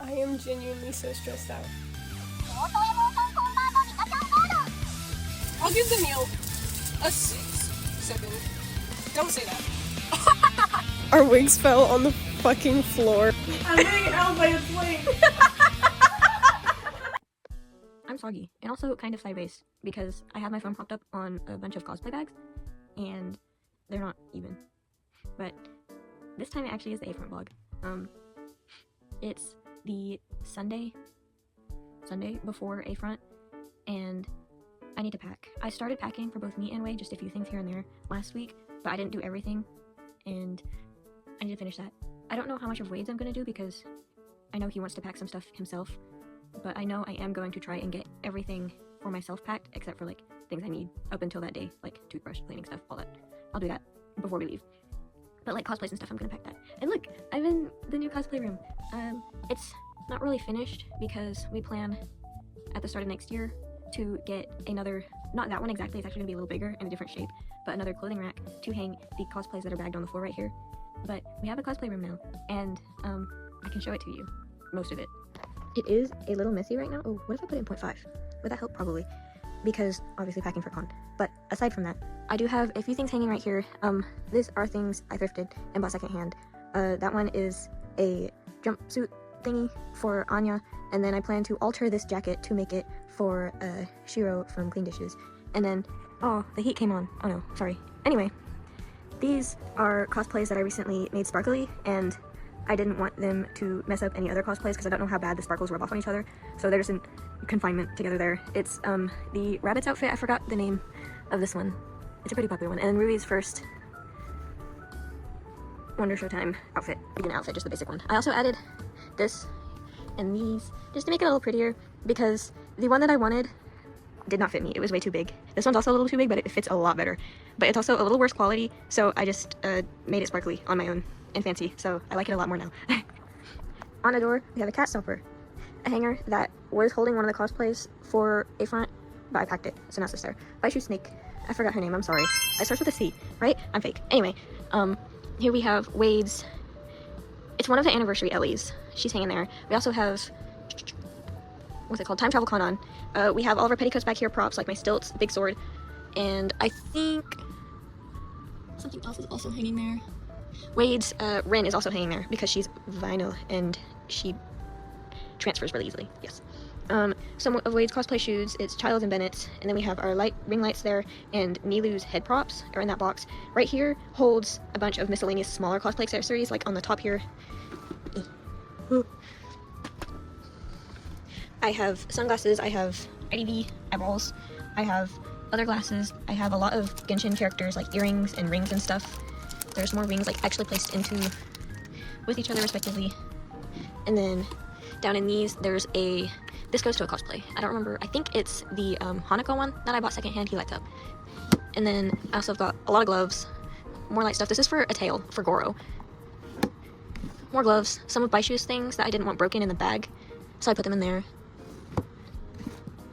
I am genuinely so stressed out. I'll give the meal a 7. Don't say that. Our wigs fell on the fucking floor. I'm getting out by a plane. I'm soggy, and also kind of side-based, because I have my phone propped up on a bunch of cosplay bags, and they're not even. But this time it actually is the AFRONT vlog. It's the Sunday before AFRONT, and I need to pack. I started packing for both me and Wade, just a few things here and there last week, but I didn't do everything, and I need to finish that. I don't know how much of Wade's I'm going to do, because I know he wants to pack some stuff himself, but I know I am going to try and get everything for myself packed, except for, like, things I need up until that day, like toothbrush, cleaning stuff, all that. I'll do that before we leave. But, like, cosplays and stuff, I'm gonna pack that. And look, I'm in the new cosplay room. It's not really finished, because we plan at the start of next year to get another, not that one exactly, it's actually gonna be a little bigger and a different shape, but another clothing rack to hang the cosplays that are bagged on the floor right here. But we have a cosplay room now, and I can show it to you, most of it. It is a little messy right now. Oh, what if I put it in 0.5? Would that help? Probably, because obviously packing for con. But aside from that, I do have a few things hanging right here. These are things I thrifted and bought secondhand. That one is a jumpsuit thingy for Anya, and then I plan to alter this jacket to make it for Shiro from Clean Dishes. And then, oh, the heat came on. Oh no, sorry. Anyway, these are cosplays that I recently made sparkly, and I didn't want them to mess up any other cosplays because I don't know how bad the sparkles rub off on each other, so they're just in confinement together there. It's the Rabbit's outfit. I forgot the name of this one. It's a pretty popular one. And then Ruby's first Wonder Showtime outfit, beginner outfit, just the basic one. I also added this and these just to make it a little prettier, because the one that I wanted did not fit me. It was way too big. This one's also a little too big, but it fits a lot better. But it's also a little worse quality, so I just made it sparkly on my own and fancy, so I like it a lot more now. On the door, we have a cat stopper, a hanger that was holding one of the cosplays for AFRONT, but I packed it, so now it's just there. Baishu Snake, I forgot her name, I'm sorry. It starts with a C, right? I'm fake. Anyway, here we have Wade's, it's one of the anniversary Ellies. She's hanging there. We also have, what's it called? Time Travel Con on. We have all of our petticoats back here, props, like my stilts, big sword, and I think something else is also hanging there. Wade's Rin is also hanging there because she's vinyl and she transfers really easily. Yes. Some of Wade's cosplay shoes, it's Childs and Bennett's, and then we have our ring lights there, and Nilu's head props are in that box. Right here holds a bunch of miscellaneous smaller cosplay accessories, like on the top here. I have sunglasses, I have IDV eyeballs, I have other glasses, I have a lot of Genshin characters like earrings and rings and stuff. There's more rings like actually placed into with each other respectively. And then down in these there's this goes to a cosplay. I don't remember, I think it's the Hanako one that I bought secondhand. He lights up. And then I also have got a lot of gloves, more light stuff. This is for a tail for Goro. More gloves, some of Baishu's things that I didn't want broken in the bag, so I put them in there.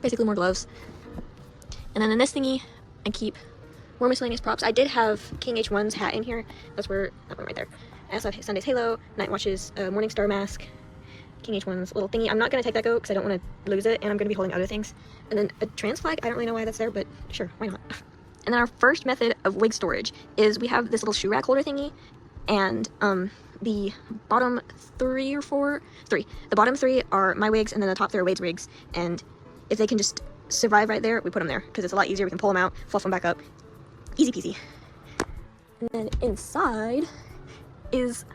Basically more gloves. And then in this thingy I keep more miscellaneous props. I did have King H1's hat in here. That's where, that one right there. I also have Sunday's Halo, Night Watch's Morning Star mask, King H1's little thingy. I'm not going to take that go because I don't want to lose it, and I'm going to be holding other things. And then a trans flag, I don't really know why that's there, but sure, why not? And then our first method of wig storage is we have this little shoe rack holder thingy, and the bottom three, the bottom 3 are my wigs, and then the top 3 are Wade's wigs, and if they can just survive right there, we put them there, because it's a lot easier. We can pull them out, fluff them back up. Easy peasy. And then inside is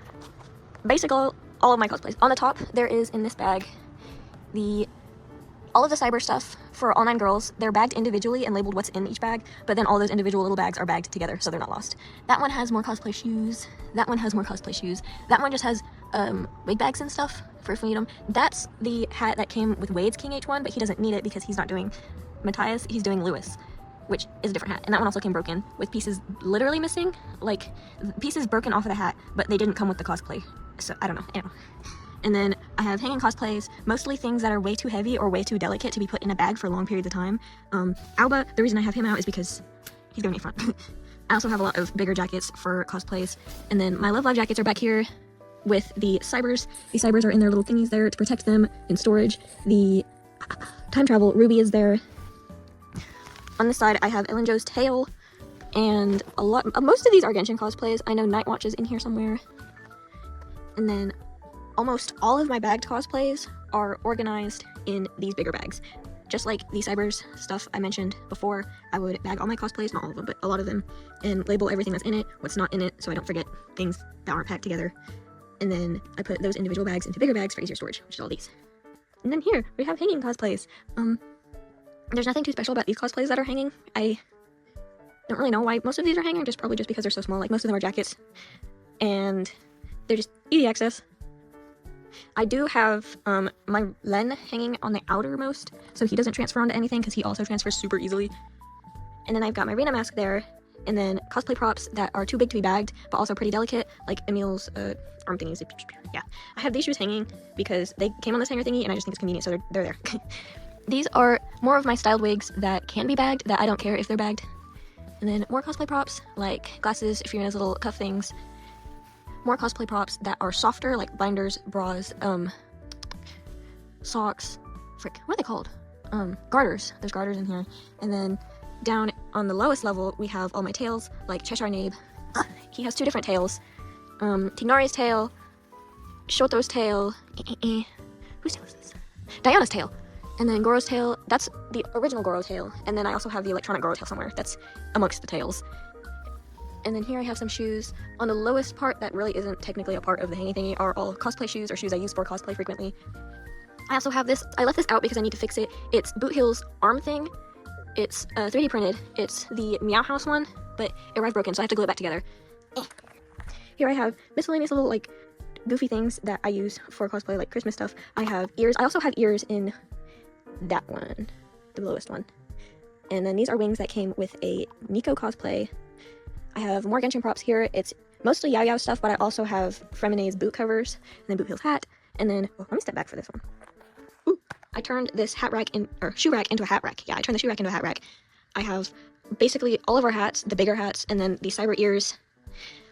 basically all of my cosplays. On the top, there is in this bag all of the cyber stuff for all 9 girls. They're bagged individually and labeled what's in each bag, but then all those individual little bags are bagged together so they're not lost. That one has more cosplay shoes. That one has more cosplay shoes. That one just has wig bags and stuff for if we need them. That's the hat that came with Wade's King H1, but he doesn't need it because he's not doing Matthias, he's doing Lewis, which is a different hat. And that one also came broken with pieces literally missing, like pieces broken off of the hat, but they didn't come with the cosplay. So I don't know. And then I have hanging cosplays, mostly things that are way too heavy or way too delicate to be put in a bag for long periods of time. Alba, the reason I have him out is because he's going to be front. I also have a lot of bigger jackets for cosplays. And then my Love Live jackets are back here. with the cybers. The cybers are in their little thingies there to protect them in storage. The time travel ruby is there. On this side, I have Ellen Jo's tail, and most of these are Genshin cosplays. I know Nightwatch is in here somewhere. And then almost all of my bagged cosplays are organized in these bigger bags. Just like the cybers stuff I mentioned before, I would bag all my cosplays, not all of them, but a lot of them, and label everything that's in it, what's not in it, so I don't forget things that aren't packed together. And then I put those individual bags into bigger bags for easier storage, which is all these. And then here, we have hanging cosplays. There's nothing too special about these cosplays that are hanging. I don't really know why most of these are hanging, probably just because they're so small. Like, most of them are jackets, and they're just easy access. I do have my Len hanging on the outermost, so he doesn't transfer onto anything, because he also transfers super easily. And then I've got my Rena mask there, and then cosplay props that are too big to be bagged, but also pretty delicate, like Emil's arm thingies. Yeah, I have these shoes hanging because they came on this hanger thingy, and I just think it's convenient, so they're there. These are more of my styled wigs that can be bagged, that I don't care if they're bagged. And then more cosplay props, like glasses, Fiona's little cuff things. More cosplay props that are softer, like binders, bras, socks, what are they called? Garters. There's garters in here. And then down on the lowest level, we have all my tails, like Cheshire Nabe. He has 2 different tails. Tignari's tail, Shoto's tail, whose tail is this? Diana's tail. And then Goro's tail, that's the original Goro tail. And then I also have the electronic Goro tail somewhere. That's amongst the tails. And then here I have some shoes. On the lowest part, that really isn't technically a part of the hanging thingy, are all cosplay shoes, or shoes I use for cosplay frequently. I also have this, I left this out because I need to fix it. It's Boot Heel's arm thing. It's 3D printed. It's the Meow House one, but it arrived broken, so I have to glue it back together. Here I have miscellaneous little, like, goofy things that I use for cosplay, like Christmas stuff. I have ears. I also have ears in that one, the lowest one. And then these are wings that came with a Nico cosplay. I have more Genshin props here. It's mostly Yao Yao stuff, but I also have Fremene's boot covers, and then Boot Heel's hat, and then, oh, let me step back for this one. Ooh, I turned this shoe rack into a hat rack. Yeah, I turned the shoe rack into a hat rack. I have basically all of our hats, the bigger hats, and then the cyber ears,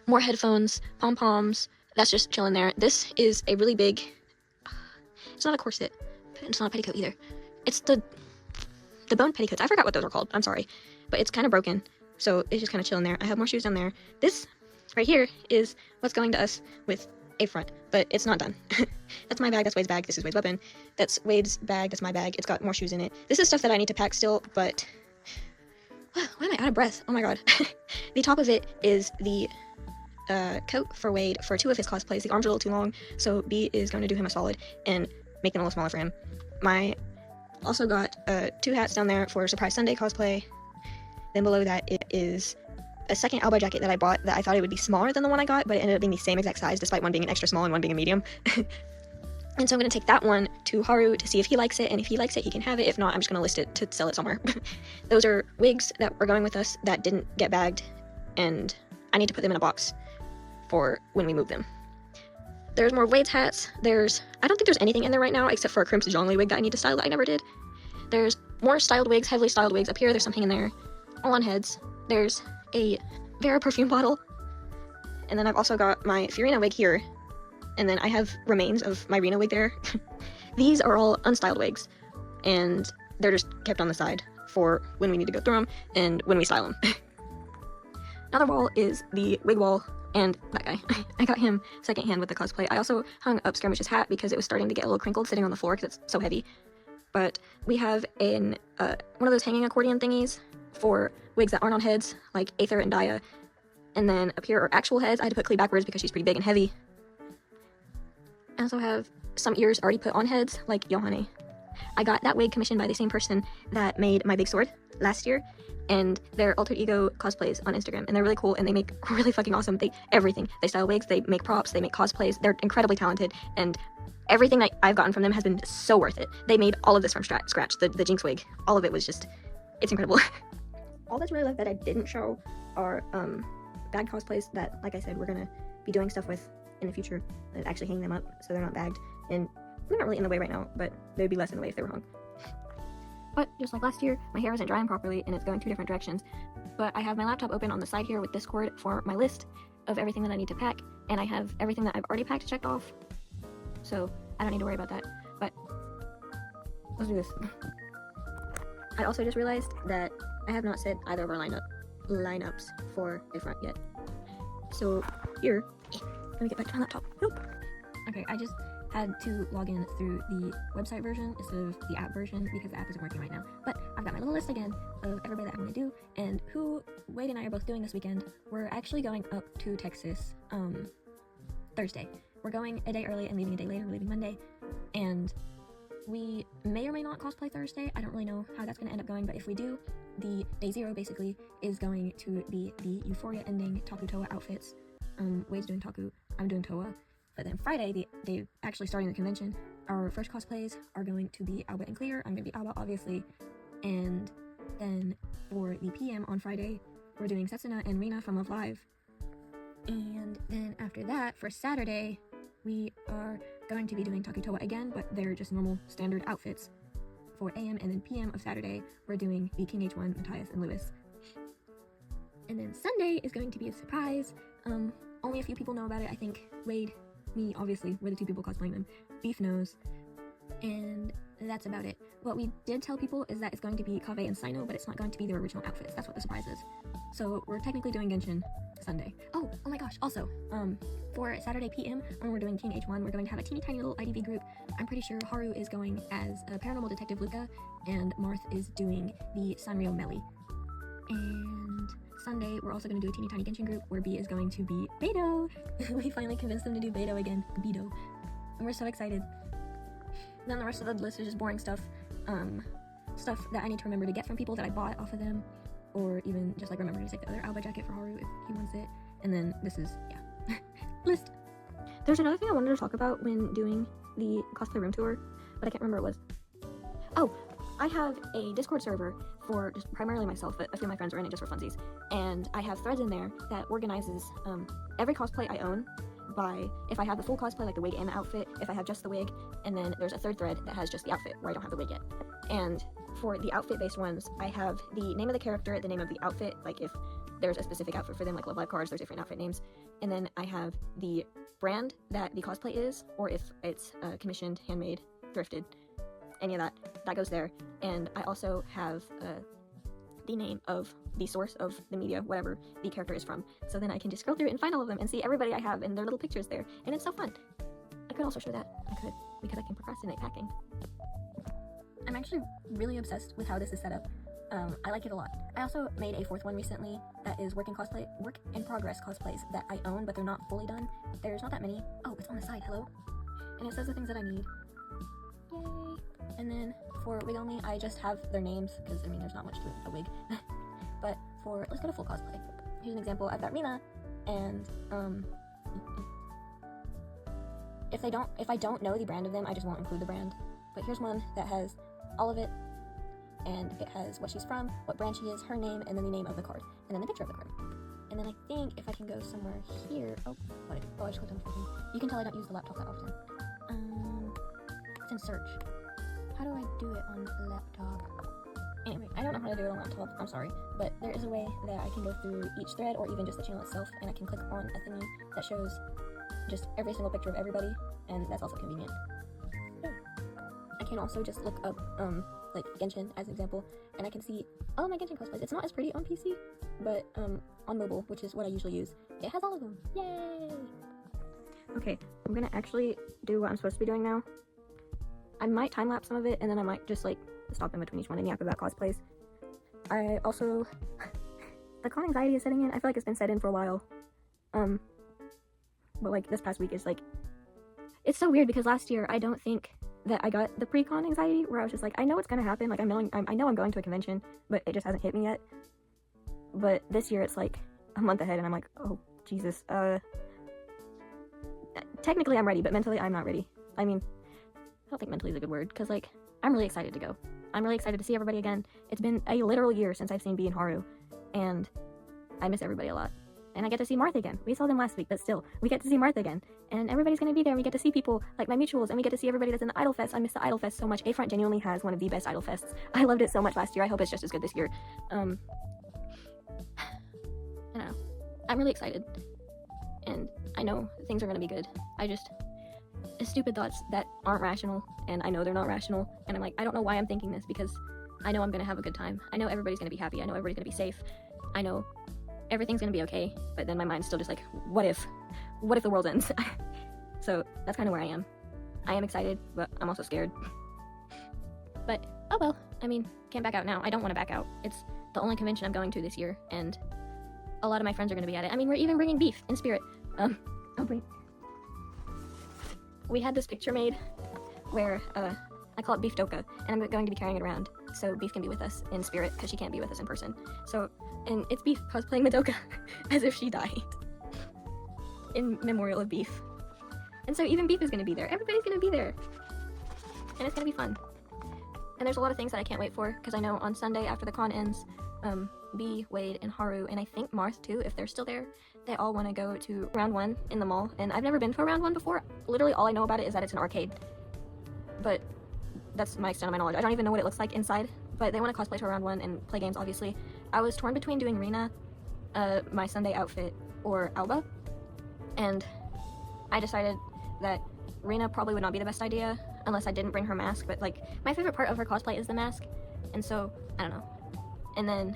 more headphones, pom-poms. That's just chilling there. This is a really big, it's not a corset, it's not a petticoat either. It's the bone petticoats. I forgot what those are called. I'm sorry. But it's kind of broken. So it's just kind of chilling there. I have more shoes down there. This right here is what's going to us with AFRONT. But it's not done. That's my bag. That's Wade's bag. This is Wade's weapon. That's Wade's bag. That's my bag. It's got more shoes in it. This is stuff that I need to pack still, but why am I out of breath? Oh my god. The top of it is the coat for Wade for 2 of his cosplays. The arms are a little too long, so B is going to do him a solid and make them a little smaller for him. Also got 2 hats down there for Surprise Sunday cosplay. Then below that it is a second Alba jacket that I bought that I thought it would be smaller than the one I got, but it ended up being the same exact size, despite one being an extra small and one being a medium. And so I'm going to take that one to Haru to see if he likes it, and if he likes it, he can have it. If not, I'm just going to list it to sell it somewhere. Those are wigs that were going with us that didn't get bagged, and I need to put them in a box for when we move them. There's more Wade's hats. I don't think there's anything in there right now except for a Crimson Zhongli wig that I need to style that I never did. There's more styled wigs, heavily styled wigs up here. There's something in there, all on heads. There's a Vera perfume bottle. And then I've also got my Fiorina wig here. And then I have remains of my Rena wig there. These are all unstyled wigs. And they're just kept on the side for when we need to go through them and when we style them. Another wall is the wig wall. And that guy. I got him secondhand with the cosplay. I also hung up Skirmish's hat because it was starting to get a little crinkled sitting on the floor because it's so heavy. But we have one of those hanging accordion thingies for wigs that aren't on heads, like Aether and Daya. And then up here are actual heads. I had to put Klee backwards because she's pretty big and heavy. I also have some ears already put on heads, like Yohane. I got that wig commissioned by the same person that made my big sword last year. And they're alter ego cosplays on Instagram, and they're really cool, and they make really fucking awesome everything. They style wigs, they make props, they make cosplays. They're incredibly talented, and everything that I've gotten from them has been so worth it. They made all of this from scratch. The Jinx wig, all of it was just, it's incredible. All that's really left that I didn't show are bagged cosplays that, like I said, we're gonna be doing stuff with in the future, and actually hang them up so they're not bagged. And they're not really in the way right now, but they would be less in the way if they were hung. But just like last year, my hair isn't drying properly and it's going 2 different directions. But I have my laptop open on the side here with Discord for my list of everything that I need to pack. and I have everything that I've already packed checked off, so I don't need to worry about that. But let's do this. I also just realized that I have not set either of our lineups for AFRONT yet. So here, let me get back to my laptop. Nope. Okay, I just had to log in through the website version instead of the app version because the app isn't working right now. But I've got my little list again of everybody that I'm going to do and who Wade and I are both doing this weekend. We're actually going up to Texas Thursday. We're going a day early and leaving a day later. We're leaving Monday, and we may or may not cosplay Thursday. I don't really know how that's going to end up going, but if we do, the day 0 basically is going to be the Euphoria ending Taku Toa outfits. Wade's doing Taku, I'm doing Toa. But then Friday, the day actually starting the convention, our first cosplays are going to be Alba and Clear. I'm going to be Alba, obviously. And then for the PM on Friday, we're doing Setsuna and Rina from Love Live. And then after that, for Saturday, we are going to be doing Taku Toa again, but they're just normal standard outfits. For AM and then PM of Saturday, we're doing the King H1, Matthias, and Lewis. And then Sunday is going to be a surprise. Only a few people know about it. I think Wade, me, obviously, we're the 2 people cosplaying them. Beef knows. And that's about it. What we did tell people is that it's going to be Kaveh and Sino, but it's not going to be their original outfits. That's what the surprise is. So we're technically doing Genshin Sunday. Oh my gosh, also, for Saturday PM, when we're doing King H1, we're going to have a teeny tiny little IDV group. I'm pretty sure Haru is going as a paranormal detective Luca, and Marth is doing the Sanrio Melly. And Sunday, we're also going to do a teeny tiny Genshin group where B is going to be Beto. We finally convinced them to do Beto again. Beto. And we're so excited. Then the rest of the list is just boring stuff. Stuff that I need to remember to get from people that I bought off of them. Or even just like remember to take the other Alba jacket for Haru if he wants it. And then this is, yeah. List. There's another thing I wanted to talk about when doing the cosplay room tour, but I can't remember what it was. Oh, I have a Discord server for just primarily myself, but a few of my friends are in it just for funsies. And I have threads in there that organizes every cosplay I own by if I have the full cosplay, like the wig and the outfit, if I have just the wig, and then there's a third thread that has just the outfit where I don't have the wig yet. And for the outfit-based ones, I have the name of the character, the name of the outfit, like if there's a specific outfit for them, like Love Live cards, there's different outfit names. And then I have the brand that the cosplay is, or if it's commissioned, handmade, thrifted, any of that, that goes there. And I also have the name of the source of the media, whatever the character is from. So then I can just scroll through it and find all of them and see everybody I have and their little pictures there. And it's so fun. I could also show that. I could, because I can procrastinate packing. I'm actually really obsessed with how this is set up. I like it a lot. I also made a 4th one recently that is work in progress cosplays that I own, but they're not fully done. There's not that many. Oh, it's on the side, hello. And it says the things that I need. Yay! And then for wig only, I just have their names, because I mean there's not much to a wig. But for, let's go to full cosplay. Here's an example. I've got Rina, and if I don't know the brand of them, I just won't include the brand. But here's one that has all of it, and it has what she's from, what brand she is, her name, and then the name of the card, and then the picture of the card. And then I think if I can go somewhere here, I just clicked on the thing. You can tell I don't use the laptop that often. It's in search. How do I do it on laptop? Anyway, I don't know how to do it on laptop, I'm sorry, but there is a way that I can go through each thread, or even just the channel itself, and I can click on a thingy that shows just every single picture of everybody, and that's also convenient. Yeah. I can also just look up, like Genshin as an example, and I can see all of my Genshin cosplays. It's not as pretty on PC, but on mobile, which is what I usually use, it has all of them. Yay! Okay, I'm gonna actually do what I'm supposed to be doing now. I might time-lapse some of it, and then I might just like stop in between each one and yap about cosplays. I also the con anxiety is setting in. I feel like it's been set in for a while. But like this past week is like, it's so weird because last year I don't think that I got the pre-con anxiety where I was just like, I know it's gonna happen, like I know I'm going to a convention, but it just hasn't hit me yet. But this year it's like a month ahead and I'm like, oh Jesus, technically I'm ready, but mentally I'm not ready. I mean, I don't think mentally is a good word, because like I'm really excited to go. I'm really excited to see everybody again. It's been a literal year since I've seen B and Haru, and I miss everybody a lot. And I get to see Martha again. We saw them last week, but still, we get to see Martha again. And everybody's gonna be there, and we get to see people like my mutuals, and we get to see everybody that's in the Idol Fest. I miss the Idol Fest so much. AFRONT genuinely has one of the best Idol Fests. I loved it so much last year. I hope it's just as good this year. I don't know. I'm really excited. And I know things are gonna be good. I just, stupid thoughts that aren't rational, and I know they're not rational, and I'm like, I don't know why I'm thinking this, because I know I'm gonna have a good time. I know everybody's gonna be happy. I know everybody's gonna be safe. I know everything's gonna be okay, but then my mind's still just like, what if the world ends? So that's kind of where I am. I am excited, but I'm also scared. But, oh well, I mean, can't back out now. I don't want to back out. It's the only convention I'm going to this year, and a lot of my friends are going to be at it. I mean, we're even bringing beef in spirit. We had this picture made where, I call it Beef Doka, and I'm going to be carrying it around, so Beef can be with us in spirit, because she can't be with us in person. So, and it's Beef cosplaying Madoka, as if she died, in memorial of Beef. And so even Beef is going to be there. Everybody's going to be there. And it's going to be fun. And there's a lot of things that I can't wait for, because I know on Sunday after the con ends, B, Wade, and Haru, and I think Marth too, if they're still there, they all want to go to Round 1 in the mall. And I've never been to a Round 1 before. Literally all I know about it is that it's an arcade. But that's my extent of my knowledge. I don't even know what it looks like inside. But they want to cosplay to a Round 1 and play games, obviously. I was torn between doing Rina, my Sunday outfit, or Alba. And I decided that Rina probably would not be the best idea unless I didn't bring her mask, but like my favorite part of her cosplay is the mask, and so I don't know. And then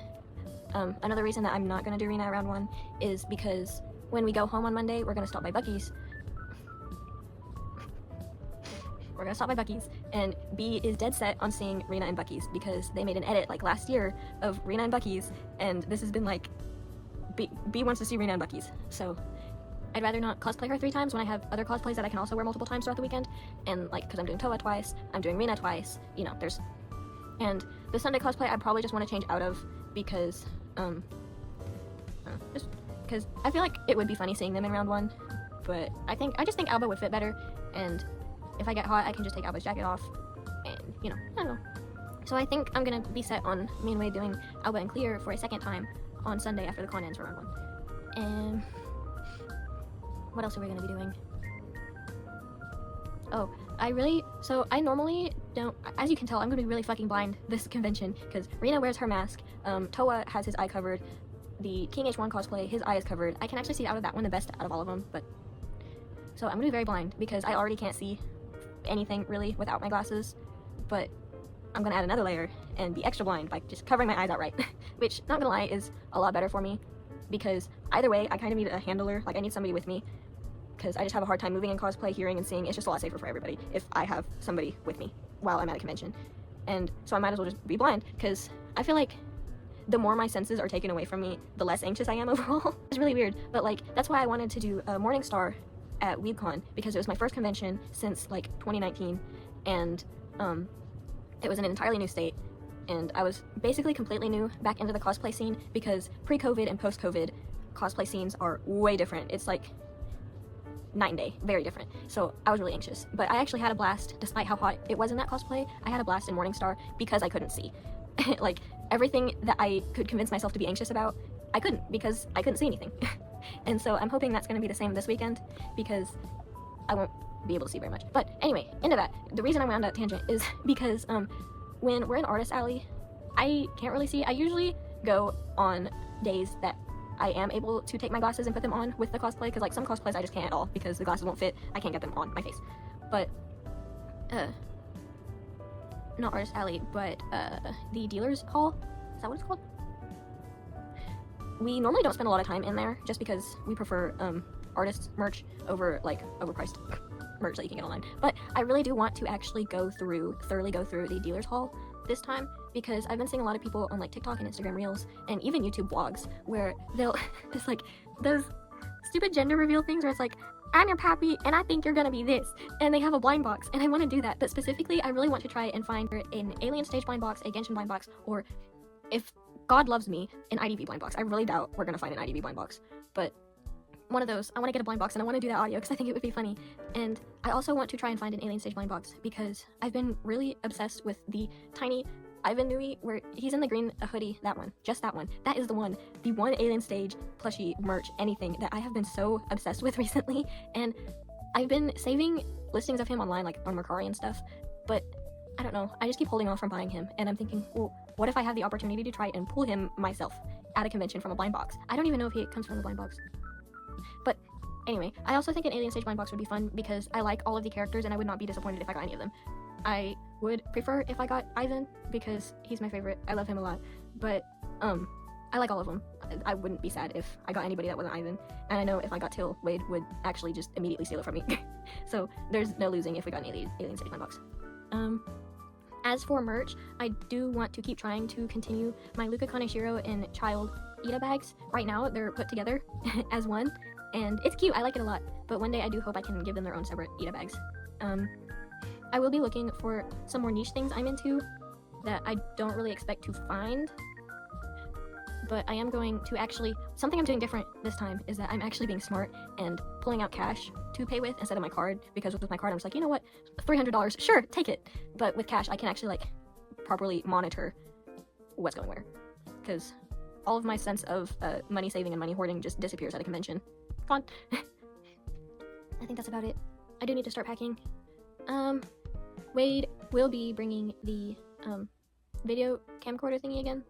another reason that I'm not gonna do Rina Round 1 is because when we go home on Monday, we're gonna stop by Buc-ee's. We're gonna stop by Buc-ee's, and B is dead set on seeing Rina and Buc-ee's because they made an edit like last year of Rina and Buc-ee's, and this has been like B wants to see Rina and Buc-ee's, so I'd rather not cosplay her 3 times when I have other cosplays that I can also wear multiple times throughout the weekend. And like, because I'm doing Toa twice, I'm doing Rina twice, you know, there's... And the Sunday cosplay I probably just want to change out of because, just because I feel like it would be funny seeing them in Round 1, but I just think Alba would fit better, and if I get hot, I can just take Alba's jacket off, and, you know, I don't know. So I think I'm gonna be set on me and Wade doing Alba and Clear for a second time on Sunday after the con ends for Round 1. And... what else are we going to be doing? Oh, I normally don't, as you can tell, I'm going to be really fucking blind this convention, because Rina wears her mask, Toa has his eye covered, the King H1 cosplay, his eye is covered. I can actually see out of that one the best out of all of them, but... So I'm going to be very blind, because I already can't see anything, really, without my glasses, but I'm going to add another layer and be extra blind by just covering my eyes outright, which, not going to lie, is a lot better for me, because either way, I kind of need a handler, like I need somebody with me, because I just have a hard time moving in cosplay, hearing and seeing. It's just a lot safer for everybody if I have somebody with me while I'm at a convention. And so I might as well just be blind, because I feel like the more my senses are taken away from me, the less anxious I am overall. It's really weird, but like, that's why I wanted to do a Morningstar at WeebCon, because it was my first convention since like 2019, and it was in an entirely new state, and I was basically completely new back into the cosplay scene, because pre-COVID and post-COVID cosplay scenes are way different. It's like night and day, very different. So I was really anxious, but I actually had a blast. Despite how hot it was in that cosplay, I had a blast in Morningstar because I couldn't see. Like, everything that I could convince myself to be anxious about, I couldn't, because I couldn't see anything. And so I'm hoping that's going to be the same this weekend, because I won't be able to see very much. But anyway, into that. The reason I went on that tangent is because when we're in Artist Alley, I can't really see. I usually go on days that I am able to take my glasses and put them on with the cosplay, because like some cosplays I just can't at all because the glasses won't fit. I can't get them on my face. But not Artist Alley, but the Dealer's Hall, is that what it's called? We normally don't spend a lot of time in there just because we prefer artists merch over like overpriced merch that you can get online. But I really do want to actually thoroughly go through the Dealer's Hall this time, because I've been seeing a lot of people on like TikTok and Instagram Reels and even YouTube vlogs where they'll it's like those stupid gender reveal things where it's like, I'm your pappy and I think you're gonna be this, and they have a blind box, and I want to do that. But specifically, I really want to try and find an Alien Stage blind box, a Genshin blind box, or if God loves me, an IDV blind box. I really doubt we're gonna find an IDV blind box, but one of those. I want to get a blind box, and I want to do that audio because I think it would be funny. And I also want to try and find an Alien Stage blind box because I've been really obsessed with the tiny Ivan Nui, where he's in the green hoodie, that one, just that one. That is the one Alien Stage plushie merch, anything that I have been so obsessed with recently. And I've been saving listings of him online, like on Mercari and stuff, but I don't know, I just keep holding off from buying him, and I'm thinking, well, what if I have the opportunity to try and pull him myself at a convention from a blind box? I don't even know if he comes from the blind box. But Anyway, I also think an Alien Stage blind box would be fun because I like all of the characters and I would not be disappointed if I got any of them. I would prefer if I got Ivan because he's my favorite. I love him a lot. But I like all of them. I wouldn't be sad if I got anybody that wasn't Ivan. And I know if I got Till, Wade would actually just immediately steal it from me. So there's no losing if we got an Alien Stage blind box. As for merch, I do want to keep trying to continue my Luca Kaneshiro and Child Ida bags. Right now, they're put together as one, and it's cute. I like it a lot. But one day, I do hope I can give them their own separate Ida bags. I will be looking for some more niche things I'm into that I don't really expect to find. But I am going to actually, something I'm doing different this time is that I'm actually being smart and pulling out cash to pay with instead of my card, because with my card I'm just like, you know what, $300, sure, take it. But with cash I can actually like properly monitor what's going where, because all of my sense of money saving and money hoarding just disappears at a convention. Fun. I think that's about it. I do need to start packing. Wade will be bringing the video camcorder thingy again.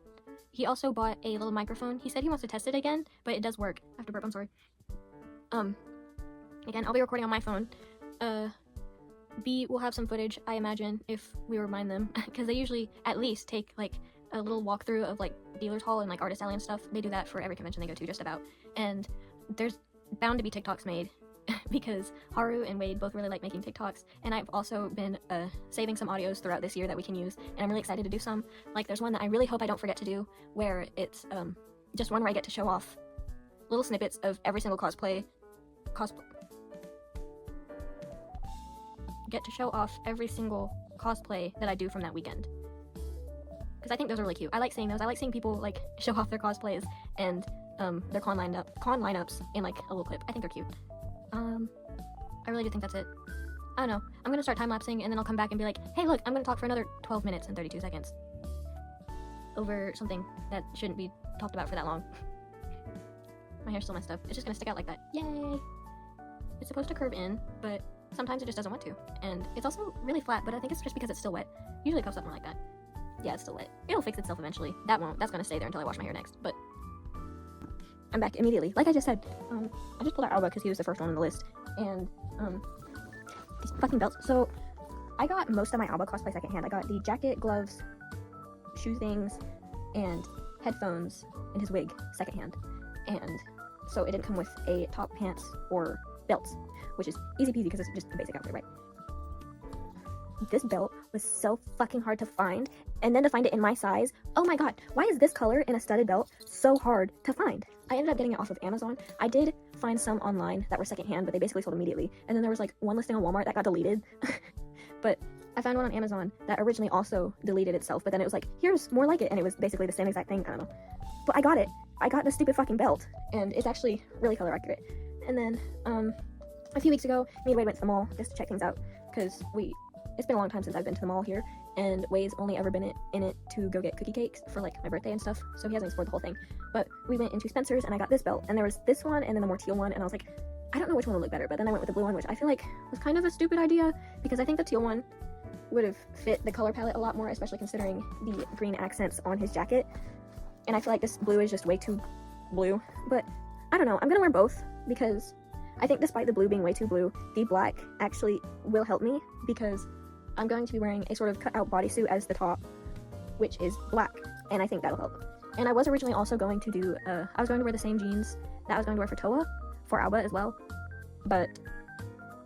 He also bought a little microphone. He said he wants to test it again, but it does work. I have to burp, I'm sorry. Again, I'll be recording on my phone. B will have some footage, I imagine, if we remind them, because they usually at least take like a little walkthrough of like Dealer's Hall and like Artist Alley and stuff. They do that for every convention they go to, just about. And there's bound to be TikToks made because Haru and Wade both really like making TikToks, and I've also been saving some audios throughout this year that we can use, and I'm really excited to do some. Like there's one that I really hope I don't forget to do, where it's just one where I get to show off little snippets of every single get to show off every single cosplay that I do from that weekend, because I think those are really cute. I like seeing those. I like seeing people like show off their cosplays and their con lineups in like a little clip. I think they're cute. I really do think that's it. I don't know. I'm gonna start time-lapsing and then I'll come back and be like, hey look, I'm gonna talk for another 12 minutes and 32 seconds over something that shouldn't be talked about for that long. My hair's still messed up. It's just gonna stick out like that. Yay! It's supposed to curve in, but sometimes it just doesn't want to. And it's also really flat, but I think it's just because it's still wet. Usually it puffs up more like that. Yeah, it's still wet. It'll fix itself eventually. That won't. That's gonna stay there until I wash my hair next, but I'm back immediately. Like I just said, I just pulled out Alba because he was the first one on the list, and these fucking belts. So I got most of my Alba cosplay secondhand. I got the jacket, gloves, shoe things, and headphones, and his wig secondhand. And so it didn't come with a top, pants, or belts, which is easy peasy because it's just a basic outfit, right? This belt was so fucking hard to find, and then to find it in my size. Oh my god, why is this color in a studded belt so hard to find? I ended up getting it off of Amazon. I did find some online that were secondhand, but they basically sold immediately. And then there was like one listing on Walmart that got deleted. But I found one on Amazon that originally also deleted itself, but then it was like, here's more like it, and it was basically the same exact thing. I don't know. But I got it. I got the stupid fucking belt, and it's actually really color accurate. And then a few weeks ago, me and Wade went to the mall just to check things out, because it's been a long time since I've been to the mall here, and Wade's only ever been in it to go get cookie cakes for like my birthday and stuff, so he hasn't explored the whole thing. But we went into Spencer's and I got this belt, and there was this one and then the more teal one, and I was like, I don't know which one would look better, but then I went with the blue one, which I feel like was kind of a stupid idea, because I think the teal one would have fit the color palette a lot more, especially considering the green accents on his jacket, and I feel like this blue is just way too blue. But I don't know, I'm gonna wear both, because I think despite the blue being way too blue, the black actually will help me, because I'm going to be wearing a sort of cut-out bodysuit as the top, which is black, and I think that'll help. And I was originally also going to do, I was going to wear the same jeans that I was going to wear for Toa, for Alba as well, but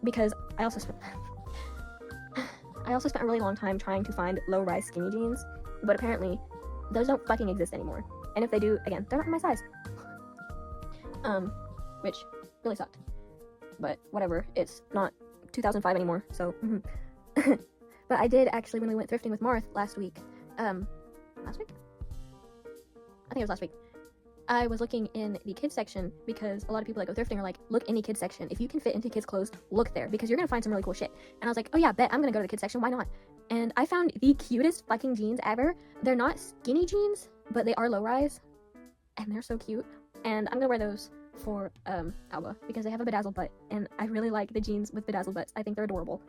because I also spent a really long time trying to find low-rise skinny jeans, but apparently those don't fucking exist anymore. And if they do, again, they're not in my size. Which really sucked. But whatever, it's not 2005 anymore, so But I did actually, when we went thrifting with Marth last week, last week? I think it was last week. I was looking in the kids section, because a lot of people that go thrifting are like, look in the kids section. If you can fit into kids clothes, look there, because you're gonna find some really cool shit. And I was like, oh yeah, bet I'm gonna go to the kids section, why not? And I found the cutest fucking jeans ever. They're not skinny jeans, but they are low rise, and they're so cute. And I'm gonna wear those for Alba, because they have a bedazzled butt, and I really like the jeans with bedazzled butts. I think they're adorable.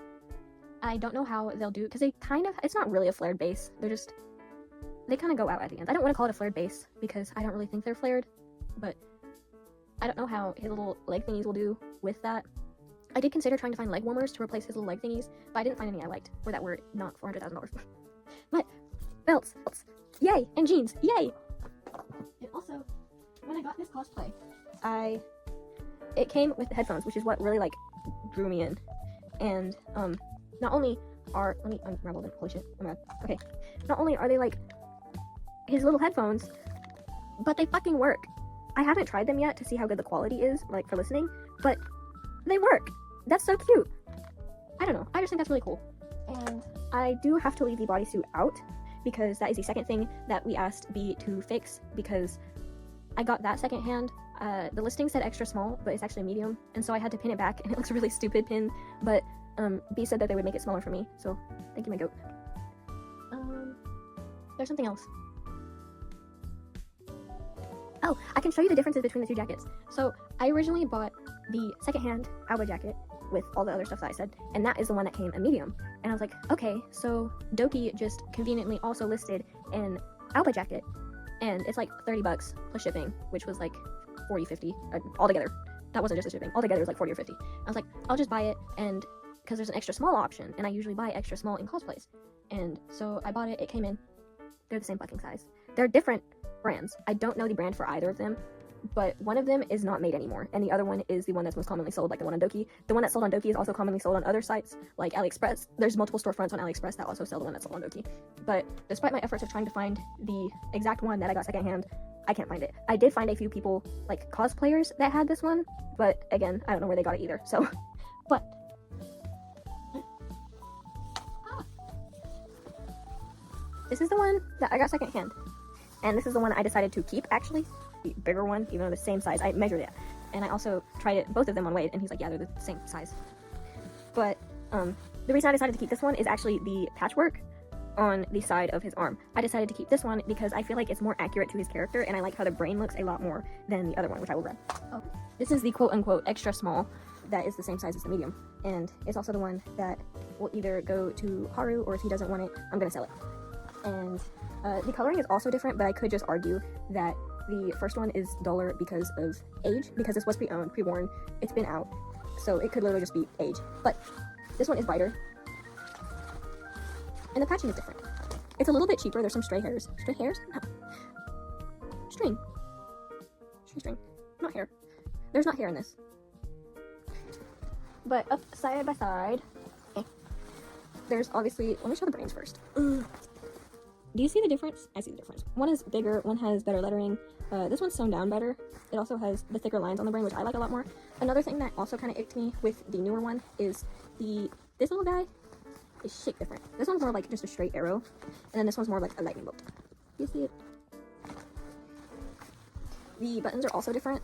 I don't know how they'll do, because they kind of, it's not really a flared base, they kind of go out at the end. I don't want to call it a flared base, because I don't really think they're flared, but I don't know how his little leg thingies will do with that. I did consider trying to find leg warmers to replace his little leg thingies, but I didn't find any I liked, or that were not $400,000. But belts, yay, and jeans, yay! And also, when I got this cosplay, it came with the headphones, which is what really like drew me in. And not only are let me unravel them. Holy shit! Oh my god. Okay, not only are they like his little headphones, but they fucking work. I haven't tried them yet to see how good the quality is, like for listening, but they work. That's so cute. I don't know. I just think that's really cool. And I do have to leave the bodysuit out because that is the second thing that we asked B to fix, because I got that secondhand. The listing said extra small, but it's actually medium, and so I had to pin it back, and it looks a really stupid pin, but B said that they would make it smaller for me, so thank you, my goat. There's something else. Oh, I can show you the differences between the two jackets. So I originally bought the secondhand Alba jacket with all the other stuff that I said, and that is the one that came a medium. And I was like, okay, so Doki just conveniently also listed an Alba jacket, and it's like $30 plus shipping, which was like 40, 50 altogether. That wasn't just the shipping. Altogether it was like 40 or 50. I was like, I'll just buy it, and because there's an extra small option, and I usually buy extra small in cosplays. And so I bought it. It came in. They're the same fucking size. They're different brands. I don't know the brand for either of them, but one of them is not made anymore, and the other one is the one that's most commonly sold, like the one on Doki. The one that's sold on Doki is also commonly sold on other sites, like AliExpress. There's multiple storefronts on AliExpress that also sell the one that's sold on Doki. But despite my efforts of trying to find the exact one that I got secondhand, I can't find it. I did find a few people, like cosplayers, that had this one, but again, I don't know where they got it either, so. But this is the one that I got secondhand, and this is the one I decided to keep, actually. The bigger one, even though the same size. I measured it, and I also tried it, both of them on Wade, and he's like, yeah, they're the same size. But the reason I decided to keep this one is actually the patchwork on the side of his arm. I decided to keep this one because I feel like it's more accurate to his character, and I like how the brain looks a lot more than the other one, which I will grab. Oh. This is the quote-unquote extra small that is the same size as the medium, and it's also the one that will either go to Haru, or if he doesn't want it, I'm gonna sell it. And the coloring is also different, but I could just argue that the first one is duller because of age, because this was pre-owned, pre-worn, it's been out, so it could literally just be age. But this one is brighter, and the patching is different. It's a little bit cheaper. There's some stray hairs. Stray hairs? No. String. String. Not hair. There's not hair in this. But up side by side, there's obviously, let me show the brains first. Do you see the difference? I see the difference. One is bigger, one has better lettering. This one's sewn down better. It also has the thicker lines on the brain, which I like a lot more. Another thing that also kind of icked me with the newer one is this little guy is shaped different. This one's more like just a straight arrow, and then this one's more like a lightning bolt. You see it? The buttons are also different.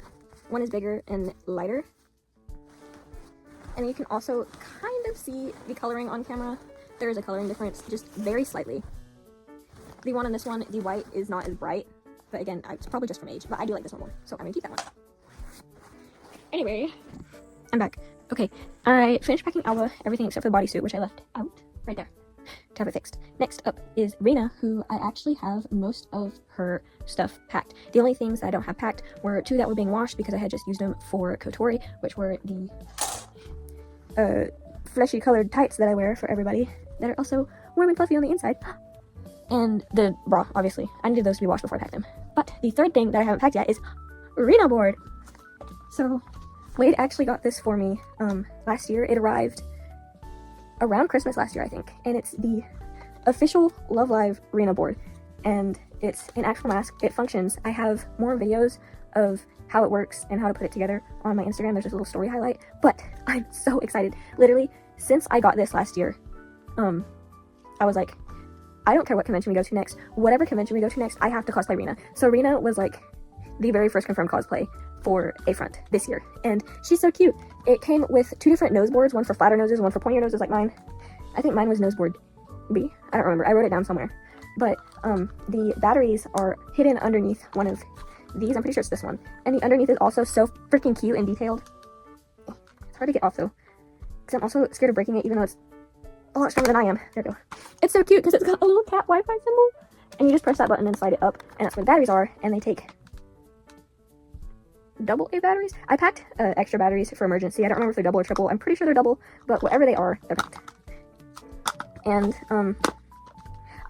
One is bigger and lighter. And you can also kind of see the coloring on camera. There is a coloring difference, just very slightly. The one on this one, the white is not as bright, but again, it's probably just from age, but I do like this one more, so I'm gonna keep that one. Anyway, I'm back. Okay, I finished packing Alba, everything except for the bodysuit, which I left out right there to have it fixed. Next up is Rena, who I actually have most of her stuff packed. The only things that I don't have packed were two that were being washed because I had just used them for Kotori, which were the fleshy colored tights that I wear for everybody that are also warm and fluffy on the inside. And the bra, obviously. I needed those to be washed before I packed them. But the third thing that I haven't packed yet is Rena board. So Wade actually got this for me last year. It arrived around Christmas last year, I think. And it's the official Love Live Rena board. And it's an actual mask. It functions. I have more videos of how it works and how to put it together on my Instagram. There's this little story highlight. But I'm so excited. Literally, since I got this last year, I was like, I don't care what convention we go to next. Whatever convention we go to next, I have to cosplay Rena. So Rena was like the very first confirmed cosplay for AFRONT this year. And she's so cute. It came with two different nose boards, one for flatter noses, one for pointier noses like mine. I think mine was nose board B. I don't remember. I wrote it down somewhere. But the batteries are hidden underneath one of these. I'm pretty sure it's this one. And the underneath is also so freaking cute and detailed. It's hard to get off though, because I'm also scared of breaking it, even though it's a lot stronger than I am. There we go. It's so cute because it's got a little cat Wi-Fi symbol, and you just press that button and slide it up, and that's where the batteries are, and they take double A batteries. I packed extra batteries for emergency. I don't remember if they're double or triple. I'm pretty sure they're double, but whatever they are, they're packed. And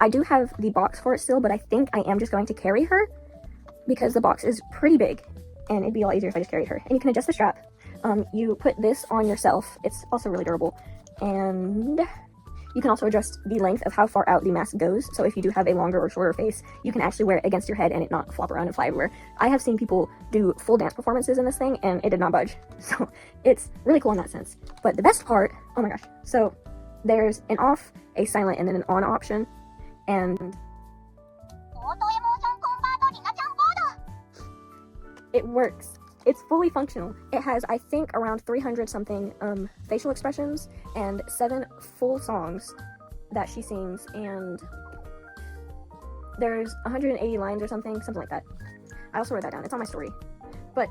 I do have the box for it still, but I think I am just going to carry her because the box is pretty big and it'd be a lot easier if I just carried her. And you can adjust the strap. You put this on yourself. It's also really durable. And you can also adjust the length of how far out the mask goes. So if you do have a longer or shorter face, you can actually wear it against your head and it not flop around and fly everywhere. I have seen people do full dance performances in this thing and it did not budge. So it's really cool in that sense. But the best part, oh my gosh. So there's an off, a silent, and then an on option. And it works. It's fully functional. It has, I think, around 300 something facial expressions and 7 full songs that she sings, and there's 180 lines or something like that. I also wrote that down. It's on my story. But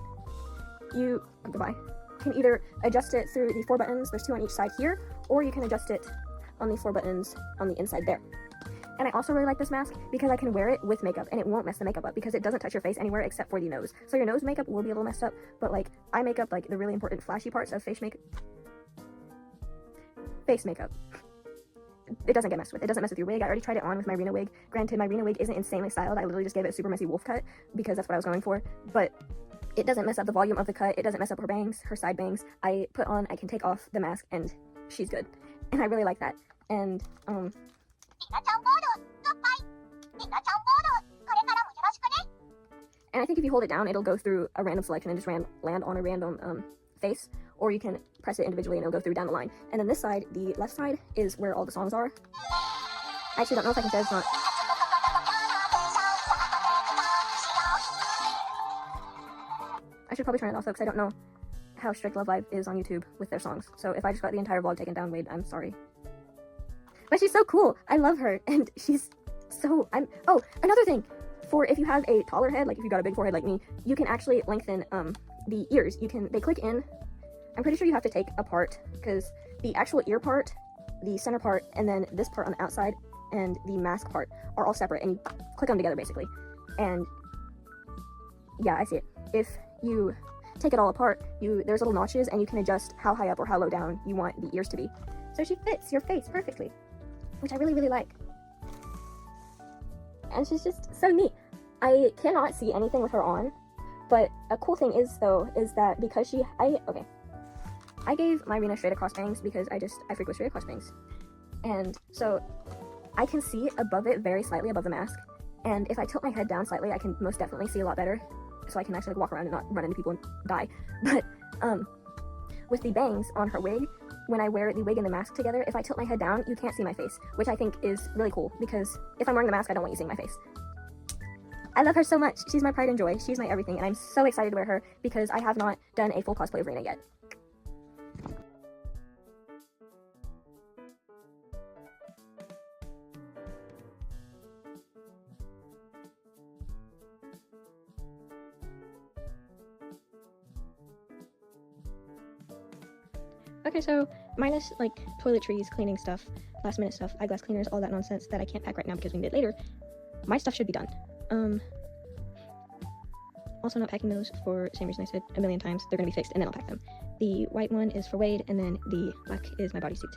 you, goodbye, can either adjust it through the 4 buttons, there's 2 on each side here, or you can adjust it on the 4 buttons on the inside there. And I also really like this mask because I can wear it with makeup and it won't mess the makeup up because it doesn't touch your face anywhere except for the nose. So your nose makeup will be a little messed up, but like I make up like the really important flashy parts of face makeup. It doesn't get messed with. It doesn't mess with your wig. I already tried it on with my Rena wig. Granted, my Rena wig isn't insanely styled. I literally just gave it a super messy wolf cut because that's what I was going for. But it doesn't mess up the volume of the cut. It doesn't mess up her bangs, her side bangs. I can take off the mask and she's good. And I really like that. And and I think if you hold it down, it'll go through a random selection and just land on a random face, or you can press it individually and it'll go through down the line. And then this side, the left side, is where all the songs are. I actually don't know if I can say it's not. I should probably turn it off though, because I don't know how strict Love Live is on YouTube with their songs. So if I just got the entire vlog taken down, Wade, I'm sorry. But she's so cool. I love her, and she's so, oh, another thing. For if you have a taller head, like if you've got a big forehead like me, you can actually lengthen the ears. They click in. I'm pretty sure you have to take apart because the actual ear part, the center part, and then this part on the outside and the mask part are all separate, and you click them together basically. And yeah, I see it. If you take it all apart, there's little notches and you can adjust how high up or how low down you want the ears to be. So she fits your face perfectly, which I really, really like. And she's just so neat. I cannot see anything with her on, but a cool thing is that because I gave my Rena straight across bangs because I freak with straight across bangs. And so I can see above it very slightly above the mask. And if I tilt my head down slightly, I can most definitely see a lot better. So I can actually walk around and not run into people and die. But with the bangs on her wig, when I wear the wig and the mask together, if I tilt my head down, you can't see my face, which I think is really cool because if I'm wearing the mask, I don't want you seeing my face. I love her so much. She's my pride and joy. She's my everything, and I'm so excited to wear her because I have not done a full cosplay of Rena yet. Okay, so minus like toiletries, cleaning stuff, last minute stuff, eyeglass cleaners, all that nonsense that I can't pack right now because we need it later, my stuff should be done. Also not packing those for the same reason I said a million times. They're gonna be fixed and then I'll pack them. The white one is for Wade and then the black is my bodysuit.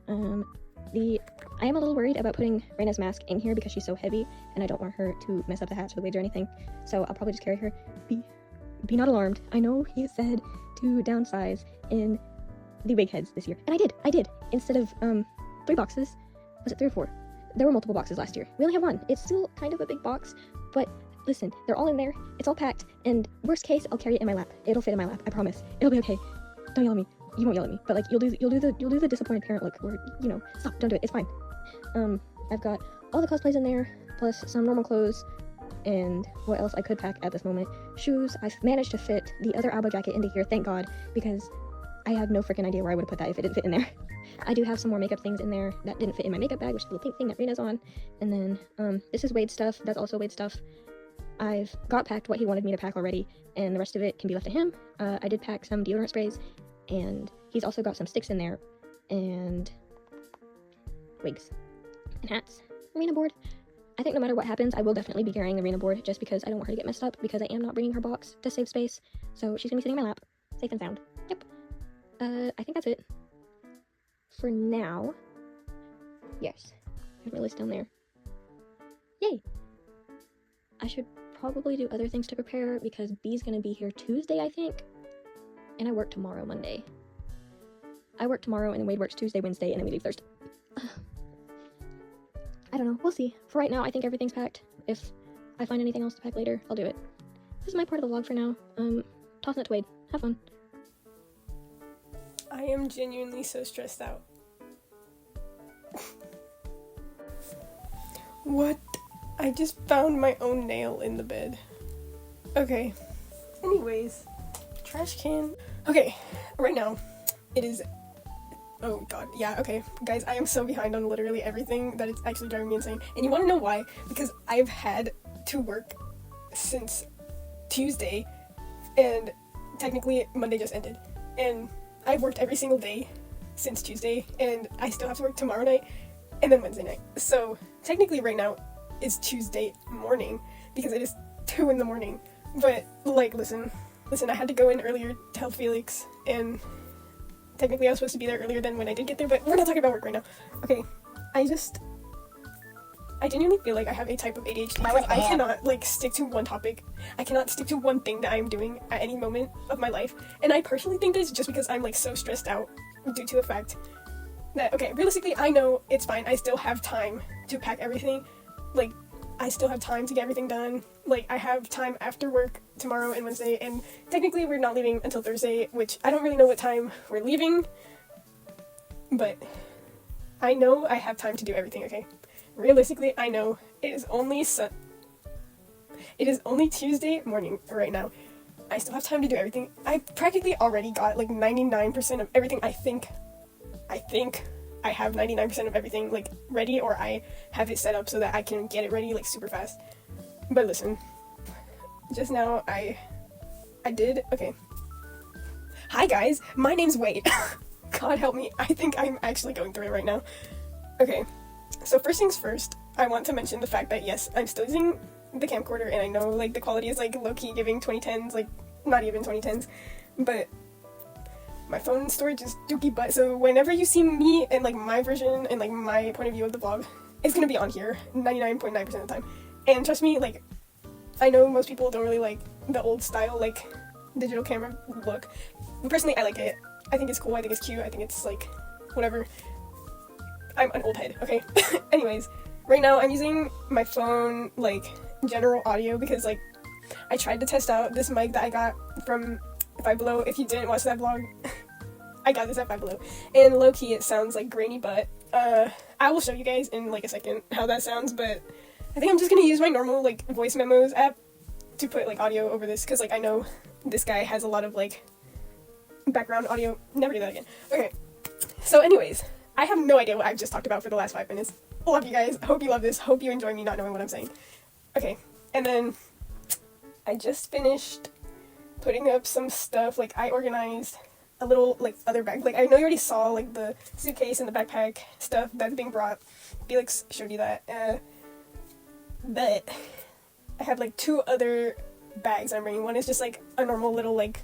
I am a little worried about putting Rena's mask in here because she's so heavy and I don't want her to mess up the hats or the wigs or anything. So I'll probably just carry her. Be not alarmed. I know he said to downsize in the wig heads this year. And I did. Instead of 3 boxes, was it 3 or 4? There were multiple boxes last year. We only have 1. It's still kind of a big box, but listen, they're all in there. It's all packed, and worst case, I'll carry it in my lap. It'll fit in my lap. I promise. It'll be okay. Don't yell at me. You won't yell at me, but like you'll do the disappointed parent look where stop. Don't do it. It's fine. I've got all the cosplays in there, plus some normal clothes, and what else I could pack at this moment. Shoes. I've managed to fit the other Alba jacket into here, thank God, because I have no freaking idea where I would have put that if it didn't fit in there. I do have some more makeup things in there that didn't fit in my makeup bag, which is the pink thing that Rena's on. And then, this is Wade's stuff. That's also Wade's stuff. I've got packed what he wanted me to pack already, and the rest of it can be left to him. I did pack some deodorant sprays, and he's also got some sticks in there, and wigs, and hats, Rena board. I think no matter what happens, I will definitely be carrying the Rena board just because I don't want her to get messed up because I am not bringing her box to save space. So she's gonna be sitting in my lap, safe and sound. Yep. I think that's it. For now. Yes. I have my list down there. Yay! I should probably do other things to prepare because B's gonna be here Tuesday, I think. And I work tomorrow, Monday. I work tomorrow and then Wade works Tuesday, Wednesday, and then we leave Thursday. I don't know. We'll see. For right now, I think everything's packed. If I find anything else to pack later, I'll do it. This is my part of the vlog for now. Tossing it to Wade. Have fun. I am genuinely so stressed out. What? I just found my own nail in the bed. Okay. Anyways, trash can. Okay, right now, it is... Oh god, yeah, okay. Guys, I am so behind on literally everything that it's actually driving me insane. And you want to know why? Because I've had to work since Tuesday, and technically Monday just ended. And I've worked every single day since Tuesday, and I still have to work tomorrow night, and then Wednesday night. So, technically right now, it's Tuesday morning, because it is 2 in the morning. But, like, listen, I had to go in earlier to help Felix, and technically I was supposed to be there earlier than when I did get there, but we're not talking about work right now. Okay, I genuinely feel like I have a type of ADHD. I cannot, like, stick to one topic. I cannot stick to one thing that I'm doing at any moment of my life. And I personally think that it's just because I'm, like, so stressed out due to the fact that, okay, realistically, I know it's fine. I still have time to pack everything. Like, I still have time to get everything done. Like, I have time after work tomorrow and Wednesday, and technically we're not leaving until Thursday, which I don't really know what time we're leaving, but I know I have time to do everything, okay? Realistically, I know it is only Tuesday morning right now. I still have time to do everything. I practically already got like 99% of everything. I think I have 99% of everything like ready, or I have it set up so that I can get it ready like super fast. But listen, just now I did, okay. Hi guys, my name's Wade. God help me, I think I'm actually going through it right now. Okay. So first things first, I want to mention the fact that yes, I'm still using the camcorder, and I know like the quality is like low-key giving 2010s, like not even 2010s, but my phone storage is dookie butt, so whenever you see me and like my version and like my point of view of the vlog, it's gonna be on here 99.9% of the time. And trust me, like, I know most people don't really like the old style like digital camera look. Personally, I like it. I think it's cool, I think it's cute, I think it's like whatever. I'm an old head, okay? Anyways, right now I'm using my phone, like, general audio, because, like, I tried to test out this mic that I got from Five Below. If you didn't watch that vlog, I got this at Five Below. And low-key, it sounds like grainy, but, I will show you guys in, like, a second how that sounds, but I think I'm just gonna use my normal, like, voice memos app to put, like, audio over this, because, like, I know this guy has a lot of, like, background audio. Never do that again. Okay, so anyways, I have no idea what I've just talked about for the last 5 minutes. Love you guys. Hope you love this. Hope you enjoy me not knowing what I'm saying. Okay, and then I just finished putting up some stuff. Like, I organized a little, like, other bag. Like, I know you already saw, like, the suitcase and the backpack stuff that's being brought. Felix showed you that. But I have, like, 2 other bags I'm bringing. One is just, like, a normal little, like,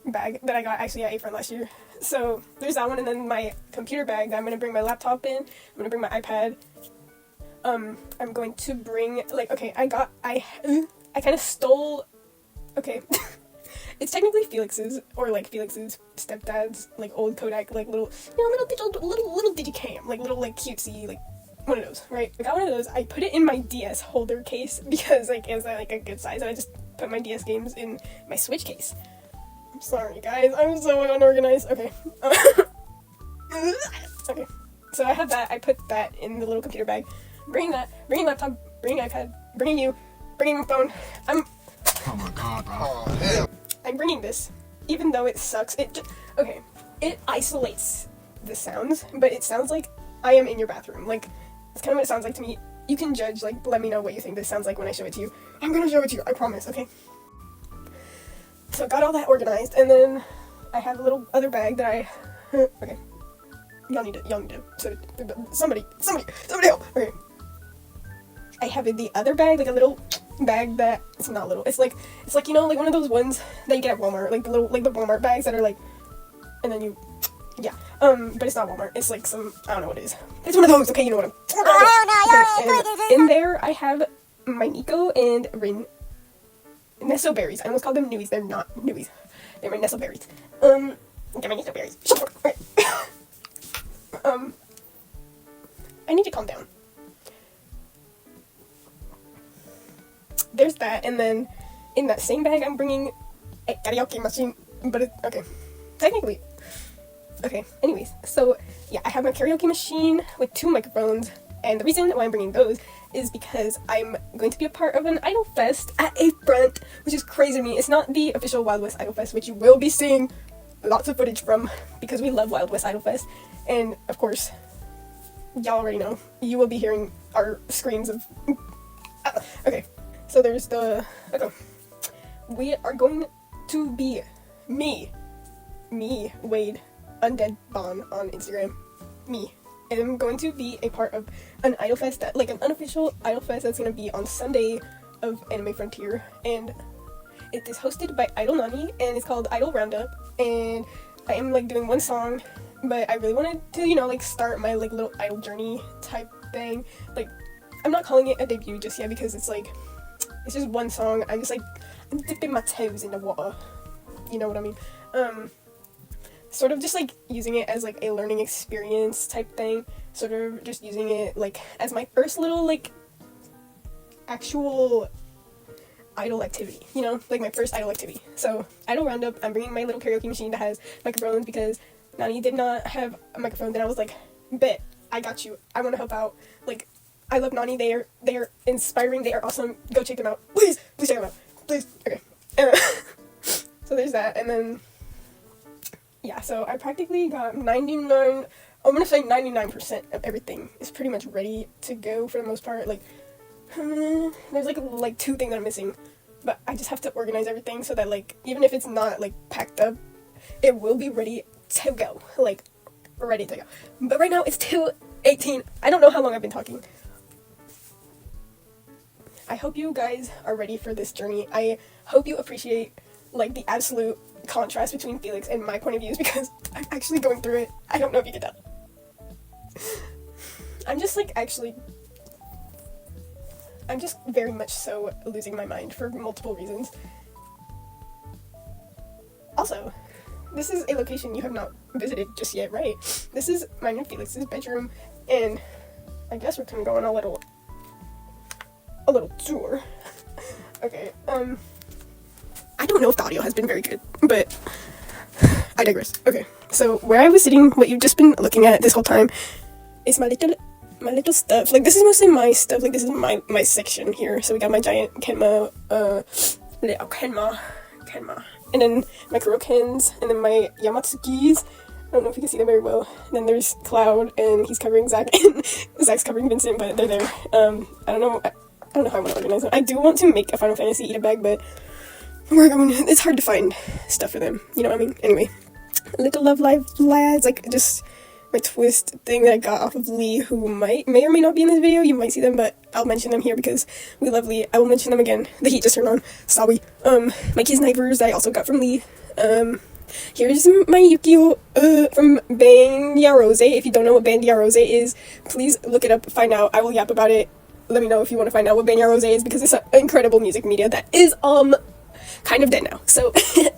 bag that I got actually at AFRONT last year. So there's that one, and then my computer bag that I'm gonna bring my laptop in. I'm gonna bring my iPad. I'm going to bring, like, okay, I kind of stole, okay, it's technically Felix's, or like Felix's stepdad's, like, old Kodak, like, little, you know, little digicam, like, little, like, cutesy, like, one of those, right? I got one of those. I put it in my DS holder case because, like, it's like a good size, and I just put my DS games in my Switch case. I'm sorry, guys. I'm so unorganized. Okay. Okay. So I have that. I put that in the little computer bag. Bringing that. Bringing laptop. Bringing iPad. Bringing you. Bringing my phone. Oh my god, bro. Oh, hell. I'm bringing this, even though it sucks. Okay. It isolates the sounds, but it sounds like I am in your bathroom. Like, it's kind of what it sounds like to me. You can judge. Like, let me know what you think this sounds like when I show it to you. I'm gonna show it to you. I promise. Okay. So I got all that organized, and then I have a little other bag that I, okay, y'all need to, so, somebody help, okay. I have in the other bag, like a little bag that, it's not little, it's like, you know, like one of those ones that you get at Walmart, like the little, like the Walmart bags that are like, and then you, yeah, but it's not Walmart, it's like some, I don't know what it is. It's one of those, okay, you know what I'm, okay, and in there I have my Nico and Rin Nesso berries. I almost called them Newies, they're not Newies. They're my Nesso berries. They're my Nesso berries. Shut the fuck up. I need to calm down. There's that, and then in that same bag I'm bringing a karaoke machine, but it's, okay, technically, okay, anyways, so, yeah, I have my karaoke machine with 2 microphones, and the reason why I'm bringing those is because I'm going to be a part of an Idol Fest at AFRONT, which is crazy to me. It's not the official Wild West Idol Fest, which you will be seeing lots of footage from, because we love Wild West Idol Fest, and, of course, y'all already know, you will be hearing our screams of, okay. So there's the, okay, we are going to be, me, Wade, Undead Bon on Instagram, me, and I'm going to be a part of an Idol Fest, that, like an unofficial Idol Fest that's going to be on Sunday of Anime Frontier, and it is hosted by Idol Nani, and it's called Idol Roundup, and I am, like, doing 1 song, but I really wanted to, you know, like, start my, like, little idol journey type thing. Like, I'm not calling it a debut just yet, because it's, like, it's just 1 song. I'm just, like, I'm dipping my toes in the water. You know what I mean? Sort of just, like, using it as, like, a learning experience type thing. Sort of just using it, like, as my first little, like, actual idol activity, you know? Like, my first idol activity. So, Idol Roundup, I'm bringing my little karaoke machine that has microphones, because Nani did not have a microphone. Then I was like, bet, I got you. I want to help out. Like, I love Nani. They are inspiring. They are awesome. Go check them out. Please check them out. Please. Okay. So there's that. And then, yeah, so I practically got 99, I'm going to say 99% of everything is pretty much ready to go for the most part. Like, there's like 2 things that I'm missing. But I just have to organize everything so that, like, even if it's not, like, packed up, it will be ready to go. Like, ready to go. But right now it's 2:18. I don't know how long I've been talking. I hope you guys are ready for this journey. I hope you appreciate, like, the absolute contrast between Felix and my point of views, because I'm actually going through it. I don't know if you can tell. I'm just, like, I'm just very much so losing my mind for multiple reasons. Also, this is a location you have not visited just yet, right? This is mine and Felix's bedroom, and I guess we're kind of going on a little tour. Okay, I don't know if the audio has been very good, but I digress. Okay, so where I was sitting, what you've just been looking at this whole time, is my little stuff. Like, this is mostly my stuff. Like, this is my section here. So we got my giant Kenma, little Kenma, and then my Kurokens, and then my Yamatsukis. I don't know if you can see them very well. And then there's Cloud, and he's covering Zach, and Zach's covering Vincent, but they're there. I don't know how I want to organize them. I do want to make a Final Fantasy eat-a bag, but it's hard to find stuff for them. You know what I mean? Anyway, little Love Live lads, like, just my twist thing that I got off of Lee, who may or may not be in this video. You might see them, but I'll mention them here because we love Lee. I will mention them again. The heat just turned on. Sorry. My Kiss Snipers that I also got from Lee. Here's my Yukio from Bandia Rose. If you don't know what Bandia Rose is, please look it up, find out. I will yap about it. Let me know if you want to find out what Bandia Rose is, because it's an incredible music media that is kind of dead now. So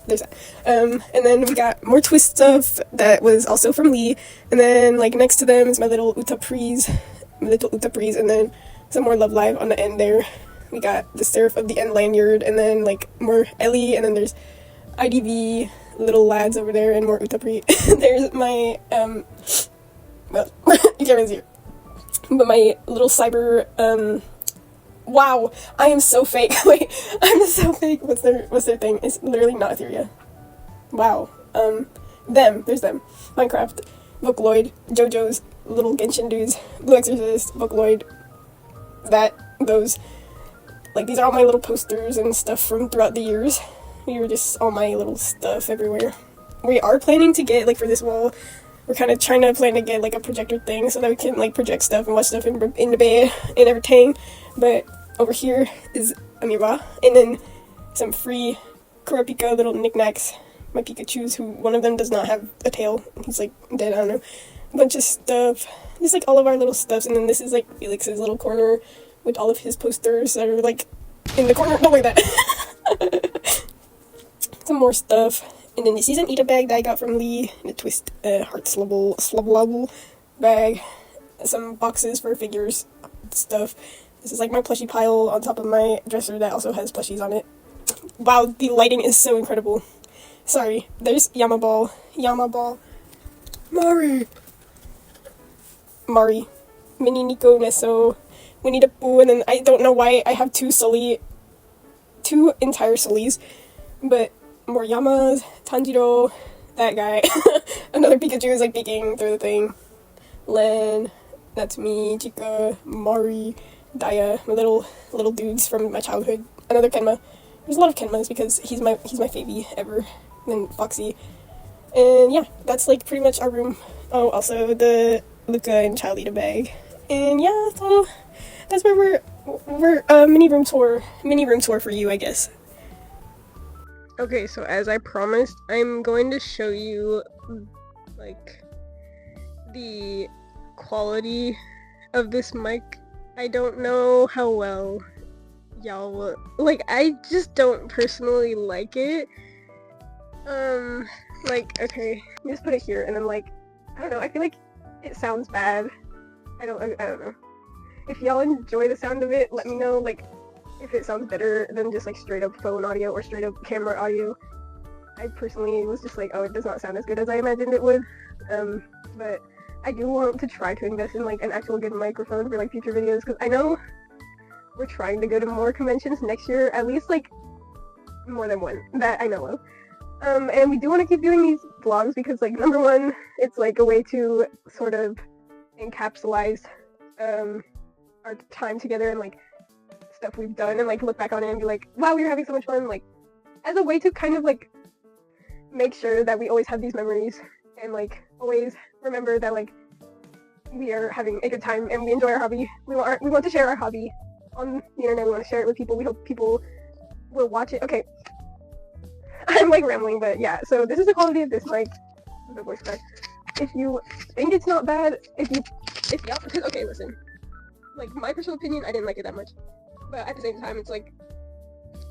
there's that. And then we got more twist stuff that was also from Lee. And then, like, next to them is my little Utapris, and then some more Love Live on the end there. We got the Seraph of the End lanyard, and then, like, more Ellie, and then there's IDV little lads over there, and more Utapri. There's my well, you can't really see it, but my little cyber wow, I am so fake. Wait, I'm so fake. What's their thing? It's literally not Etheria. Wow. There's them. Minecraft, Vocaloid, JoJo's little Genshin dudes, Blue Exorcist, Vocaloid, those. Like, these are all my little posters and stuff from throughout the years. These are just all my little stuff everywhere. We are planning to get, like, for this wall, we're kind of trying to plan to get like a projector thing so that we can like project stuff and watch stuff in the bed and everything. But over here is Amira, and then some free Kurapika little knickknacks. My Pikachus, who one of them does not have a tail. He's like dead, I don't know. A bunch of stuff. Just like all of our little stuffs. And then this is like Felix's little corner with all of his posters that are like in the corner. Don't like that. Some more stuff. And then this is an Ita bag that I got from Lee. And a twist heart slubble bag. Some boxes for figures stuff. This is like my plushie pile on top of my dresser that also has plushies on it. Wow, the lighting is so incredible. Sorry, there's Yamaball, Mari, Mini Nico, Nesso, Winnie the Pooh, and then I don't know why I have two entire Sullys, but more Yamas, Tanjiro, that guy, another Pikachu is like peeking through the thing, Len, that's me, Chika, Mari, Daya, my little dudes from my childhood, another Kenma. There's a lot of Kenmas because he's my favy ever. And then Foxy, and yeah, that's like pretty much our room. Oh, also the Luca and Child Eater bag, and yeah, so that's where we're mini room tour for you, I guess. Okay, so as I promised, I'm going to show you like the quality of this mic. I don't know how well y'all will, like, I just don't personally like it. Like, okay, you just put it here, and then, like, I don't know, I feel like it sounds bad. I don't know. If y'all enjoy the sound of it, let me know, like, if it sounds better than just, like, straight up phone audio or straight up camera audio. I personally was just like, oh, it does not sound as good as I imagined it would. But I do want to try to invest in, like, an actual good microphone for, like, future videos, because I know we're trying to go to more conventions next year, at least, like, more than one that I know of. And we do want to keep doing these vlogs because, like, number one, it's like a way to sort of encapsulate our time together and, like, stuff we've done, and, like, look back on it and be like, wow, we were having so much fun, like, as a way to kind of, like, make sure that we always have these memories and, like, always remember that, like, we are having a good time and we enjoy our hobby. We want to share our hobby on the internet. We want to share it with people. We hope people will watch it. Okay. I'm like rambling, but yeah, so this is the quality of this mic, the voice crack. If you think it's not bad, if y'all, because, okay, listen, like, my personal opinion, I didn't like it that much, but at the same time, it's like,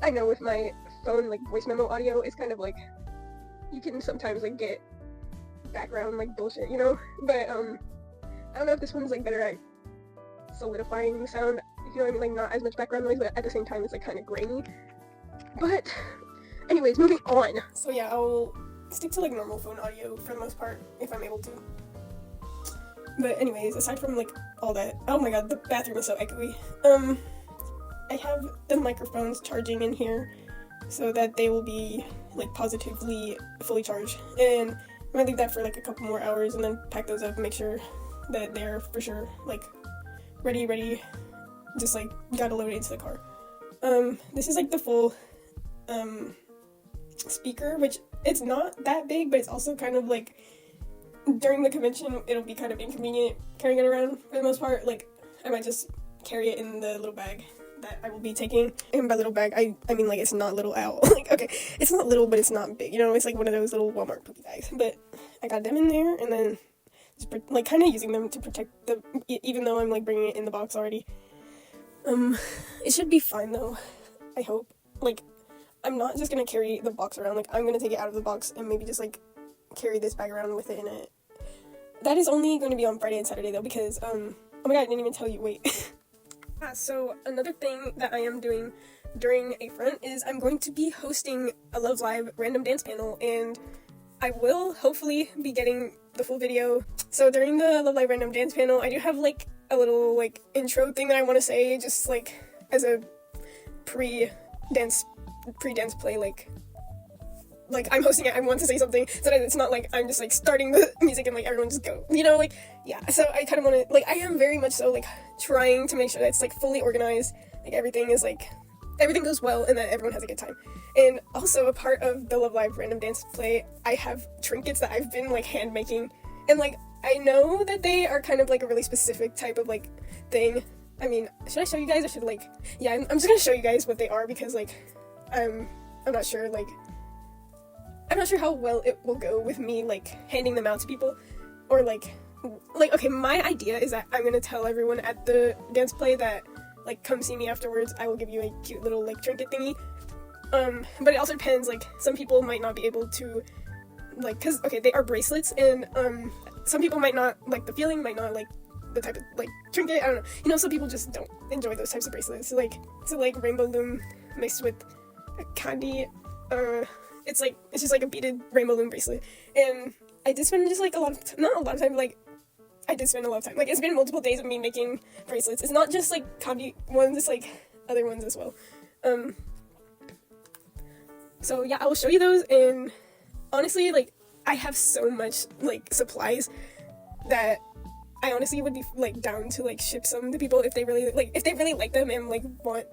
I know with my phone, like, voice memo audio, it's kind of like, you can sometimes, like, get background, like, bullshit, you know, but, I don't know if this one's, like, better at solidifying the sound, if you know what I mean, like, not as much background noise, but at the same time, it's, like, kind of grainy, but anyways, moving on. So yeah, I'll stick to, like, normal phone audio for the most part, if I'm able to. But anyways, aside from, like, all that, oh my god, the bathroom is so echoey. I have the microphones charging in here so that they will be, like, positively fully charged. And I'm gonna leave that for, like, a couple more hours and then pack those up and make sure that they're for sure, like, ready, just, like, gotta load it into the car. This is, like, the full, speaker, which it's not that big, but it's also kind of like during the convention it'll be kind of inconvenient carrying it around for the most part. Like, I might just carry it in the little bag that I will be taking. And by little bag, I mean, like, it's not little at all. Like, okay, it's not little, but it's not big, you know, it's like one of those little Walmart poopy bags. But I got them in there, and then just, like, kind of using them to protect the, even though I'm, like, bringing it in the box already. It should be fine though, I hope. Like, I'm not just gonna carry the box around, like, I'm gonna take it out of the box and maybe just, like, carry this bag around with it in it. That is only going to be on Friday and Saturday, though, because, oh my god, I didn't even tell you, wait. So, another thing that I am doing during AFRONT is I'm going to be hosting a Love Live random dance panel, and I will hopefully be getting the full video. So, during the Love Live random dance panel, I do have, like, a little, like, intro thing that I want to say, just, like, as a pre-dance play, like, I'm hosting it, I want to say something, so that it's not like I'm just, like, starting the music and, like, everyone just go, you know, like, yeah, so I kind of want to, like, I am very much so, like, trying to make sure that it's, like, fully organized, like, everything is, like, everything goes well, and that everyone has a good time. And also, a part of the Love Live random dance play, I have trinkets that I've been, like, hand making, And like, I know that they are kind of like a really specific type of like thing. I mean, should I show you guys? I should like, yeah, I'm just gonna show you guys what they are because like, I'm not sure, like, I'm not sure how well it will go with me like handing them out to people, or like, okay, my idea is that I'm gonna tell everyone at the dance play that like, come see me afterwards, I will give you a cute little like trinket thingy. But it also depends, like, some people might not be able to, like, cause, okay, they are bracelets, and, some people might not like the feeling, might not like the type of, like, trinket, I don't know, you know, some people just don't enjoy those types of bracelets, so, like, rainbow loom mixed with a candy, it's just, like, a beaded rainbow loom bracelet, and I did spend just, like, not a lot of time, like, I did spend a lot of time, like, it's been multiple days of me making bracelets, it's not just, like, candy ones, it's, like, other ones as well, so yeah, I will show you those, and honestly, like, I have so much, like, supplies that I honestly would be, like, down to, like, ship some to people if they really like them and, like, want,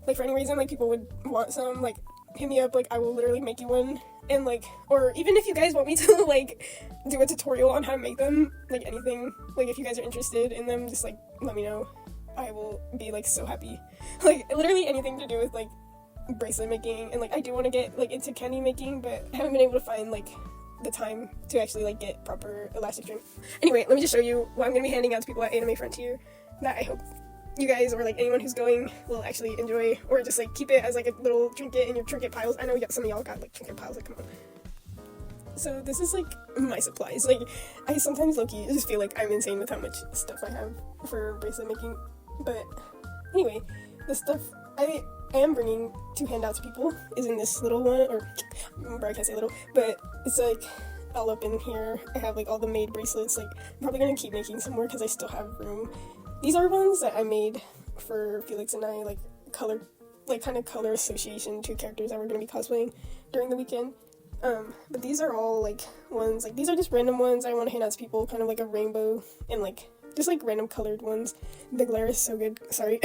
like, for any reason, like, people would want some, like, hit me up, like, I will literally make you one, and, like, or even if you guys want me to, like, do a tutorial on how to make them, like, anything, like, if you guys are interested in them, just, like, let me know. I will be, like, so happy. Like, literally anything to do with, like, bracelet making, and like I do want to get like into candy making, but I haven't been able to find like the time to actually like get proper elastic string. Anyway, let me just show you what I'm gonna be handing out to people at Anime Frontier that I hope you guys or like anyone who's going will actually enjoy, or just like keep it as like a little trinket in your trinket piles. I know some of y'all got like trinket piles, like come on. So this is like my supplies. Like I sometimes low-key just feel like I'm insane with how much stuff I have for bracelet making, but anyway, the stuff I am bringing to hand out to people is in this little one, or I can't say little, but it's like all up in here. I have like all the made bracelets. Like I'm probably gonna keep making some more because I still have room. These are ones that I made for Felix and I, like color, like kind of color association to characters that we're gonna be cosplaying during the weekend. But these are all like ones, like these are just random ones I want to hand out to people, kind of like a rainbow and like just like random colored ones. The glare is so good, sorry.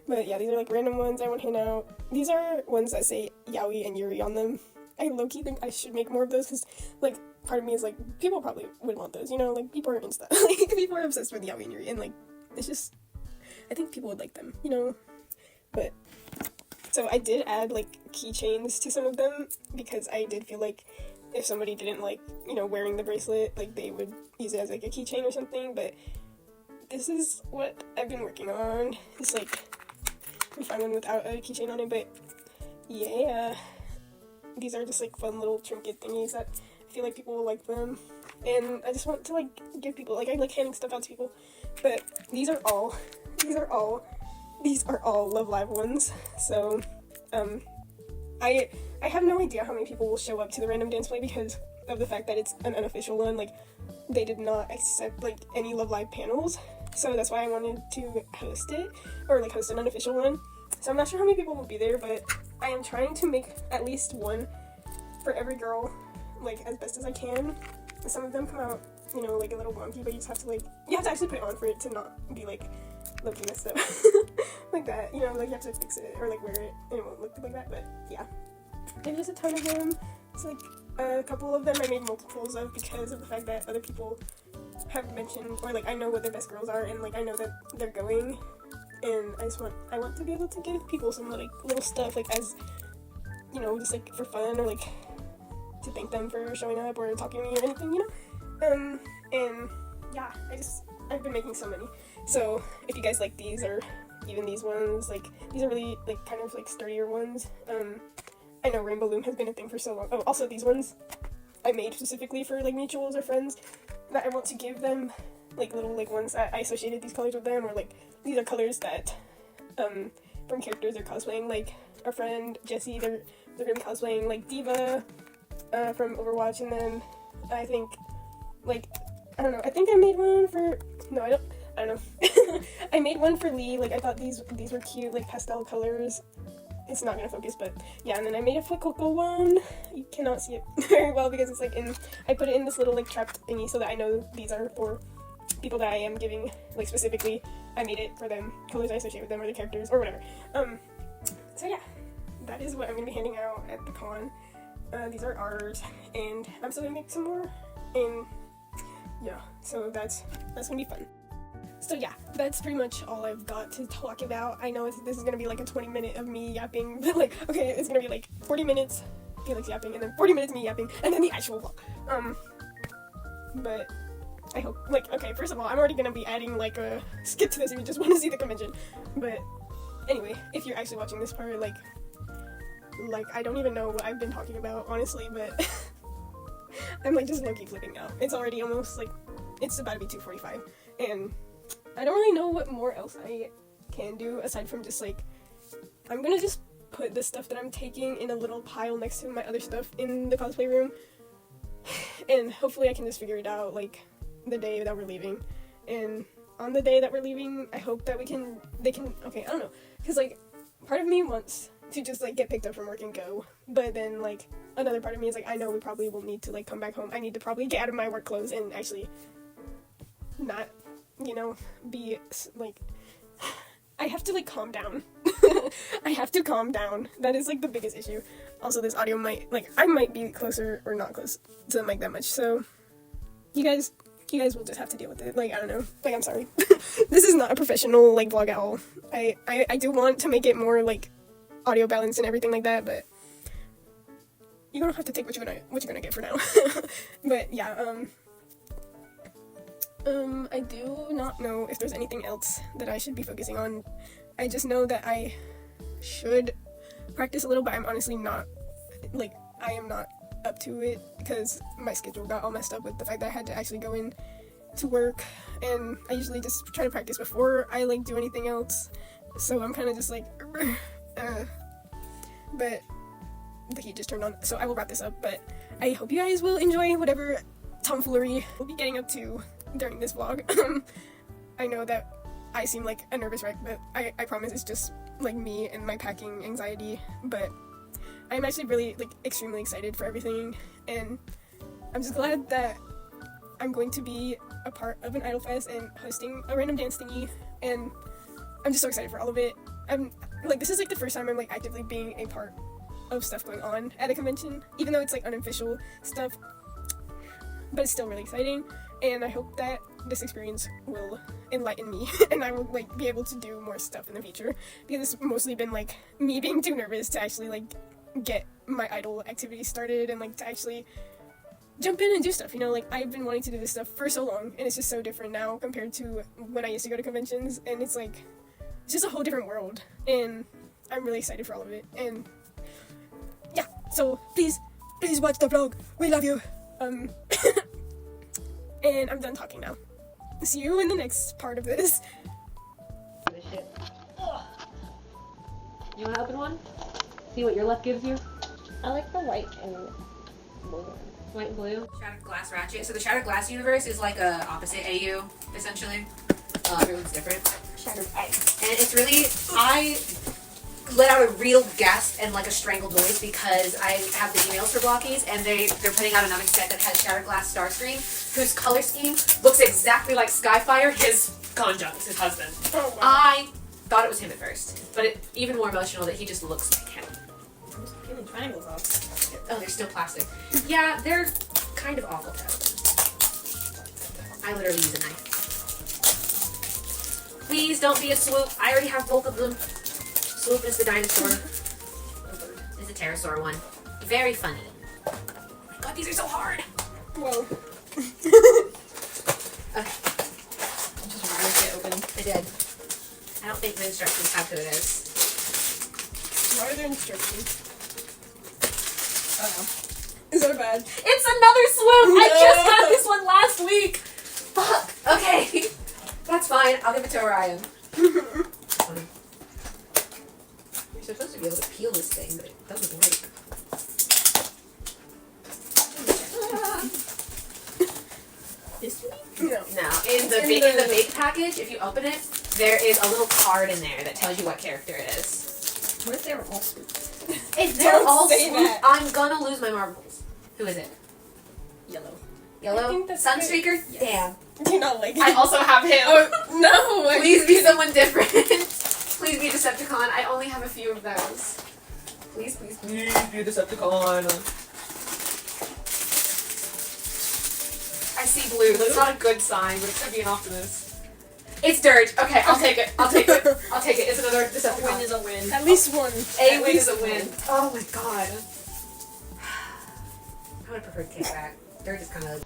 But yeah, these are like random ones I want to hand out. These are ones that say yaoi and yuri on them. I low-key think I should make more of those because like part of me is like, people probably would want those, you know, like people are into that. Like people are obsessed with yaoi and yuri, and like it's just, I think people would like them, you know. But so I did add like keychains to some of them because I did feel like if somebody didn't like, you know, wearing the bracelet, like they would use it as like a keychain or something. But this is what I've been working on. It's like, let me find one without a keychain on it, but yeah, these are just like fun little trinket thingies that I feel like people will like them, and I just want to like give people, like I like handing stuff out to people. But these are all Love Live ones. So I have no idea how many people will show up to the random dance play because of the fact that it's an unofficial one. Like they did not accept like any Love Live panels, so that's why I wanted to host it, or like host an unofficial one. So I'm not sure how many people will be there, but I am trying to make at least one for every girl, like as best as I can. Some of them come out, you know, like a little wonky, but you just have to like, you have to actually put it on for it to not be like looking messed up. Like that, you know, like you have to fix it or like wear it and it won't look like that. But yeah, there's just a ton of them. It's like a couple of them I made multiples of because of the fact that other people have mentioned, or like I know what their best girls are, and like I know that they're going, and I want to be able to give people some like little stuff, like as, you know, just like for fun, or like to thank them for showing up or talking to me or anything, you know. And yeah, I've been making so many. So if you guys like these, or even these ones, like these are really like kind of like sturdier ones. I know Rainbow Loom has been a thing for so long. Oh, also these ones I made specifically for like mutuals or friends that I want to give them, like little like ones that I associated these colors with them, or like these are colors that from characters they're cosplaying. Like our friend Jessie, they're gonna be cosplaying like Diva from Overwatch, and then I think like I don't know, I think I made one for I don't know. I made one for Lee. Like I thought these were cute, like pastel colors. It's not gonna focus, but yeah. And then I made a Fuecoco one. You cannot see it very well because it's like I put it in this little like trapped thingy so that I know these are for people that I am giving, like specifically. I made it for them, colors I associate with them or the characters or whatever. So yeah, that is what I'm gonna be handing out at the con. These are ours, and I'm still gonna make some more. And yeah, so that's gonna be fun. So yeah, that's pretty much all I've got to talk about. I know this is gonna be like a 20-minute of me yapping, but like, okay, it's gonna be like 40 minutes Felix yapping, and then 40 minutes me yapping, and then the actual vlog. But I hope, like, okay, first of all, I'm already gonna be adding like a skip to this if you just want to see the convention. But anyway, if you're actually watching this part, like I don't even know what I've been talking about, honestly, but I'm like just low-key flipping out. It's already almost like, it's about to be 2:45, and I don't really know what more else I can do aside from just like, I'm gonna just put the stuff that I'm taking in a little pile next to my other stuff in the cosplay room, and hopefully I can just figure it out like the day that we're leaving. And on the day that we're leaving, I hope that they can, okay, I don't know, because like part of me wants to just like get picked up from work and go, but then like another part of me is like, I know we probably will need to like come back home. I need to probably get out of my work clothes and actually not, you know, be like, I have to like calm down. I have to calm down. That is like the biggest issue. Also, this audio might, like, I might be closer or not close to the mic that much, so you guys will just have to deal with it. Like, I don't know, like, I'm sorry. This is not a professional like vlog at all. I do want to make it more like audio balance and everything like that, but you're gonna have to take what you're gonna get for now. But yeah, I do not know if there's anything else that I should be focusing on. I just know that I should practice a little, but I'm honestly not, like, I am not up to it because my schedule got all messed up with the fact that I had to actually go in to work, and I usually just try to practice before I like do anything else, so I'm kind of just like but the heat just turned on, so I will wrap this up. But I hope you guys will enjoy whatever tomfoolery we'll be getting up to during this vlog. I know that I seem like a nervous wreck, but I promise it's just like me and my packing anxiety. But I'm actually really like extremely excited for everything, and I'm just glad that I'm going to be a part of an Idol Fest and hosting a random dance thingy, and I'm just so excited for all of it. I'm like, this is like the first time I'm like actively being a part of stuff going on at a convention, even though it's like unofficial stuff, but it's still really exciting, and I hope that this experience will enlighten me and I will like be able to do more stuff in the future, because it's mostly been like me being too nervous to actually like get my idol activity started and like to actually jump in and do stuff, you know. Like, I've been wanting to do this stuff for so long, and it's just so different now compared to when I used to go to conventions, and it's like, it's just a whole different world, and I'm really excited for all of it. And yeah, so please watch the vlog. We love you. And I'm done talking now. See you in the next part of this. You want to open one? See what your luck gives you? I like the white and blue. White and blue. Shattered Glass Ratchet. So the Shattered Glass universe is like a opposite AU, essentially. Everyone's different. Shattered And it's really, I let out a real gasp and like a strangled noise because I have the emails for Blockies, and they're putting out another set that has Shattered Glass Starscream, whose color scheme looks exactly like Skyfire, his conjunct, his husband. Oh, wow. I thought it was him at first, but even more emotional that he just looks like him. I'm just peeling triangles off. Oh, they're still plastic. Yeah, they're kind of awful to open. I literally use a knife. Please don't be a Swoop. I already have both of them. Swoop is the dinosaur. It's a pterosaur one. Very funny. Oh my god, these are so hard. Whoa. Okay. Just ripped it open. I did. I don't think the instructions have who it is. Why are there instructions? I don't know. Is that bad? It's another Swoop! I just got this one last week! Fuck. Okay. That's fine. I'll give it to Orion. You're supposed to be able to peel this thing, but it doesn't work. This one? No. No. In the big package, if you open it, there is a little card in there that tells you what character it is. What if they were all Swoops? If they're Don't all say Swoop, that. I'm gonna lose my marbles. Who is it? Yellow. Yellow? I think that's Sunstreaker? good. Yes. Damn. Do you not like it? I also have him. Oh, no! Please be someone different. Please be Decepticon. I only have a few of those. Please, please, please be Decepticon. I see blue. That's not a good sign, but it could be an optimist. It's dirt. Okay, I'll take it. I'll take it. I'll take it. It's another Decepticon. A win is a win. At least one. A win is a win. Oh my god. I would prefer to take back. Dirt is kind of...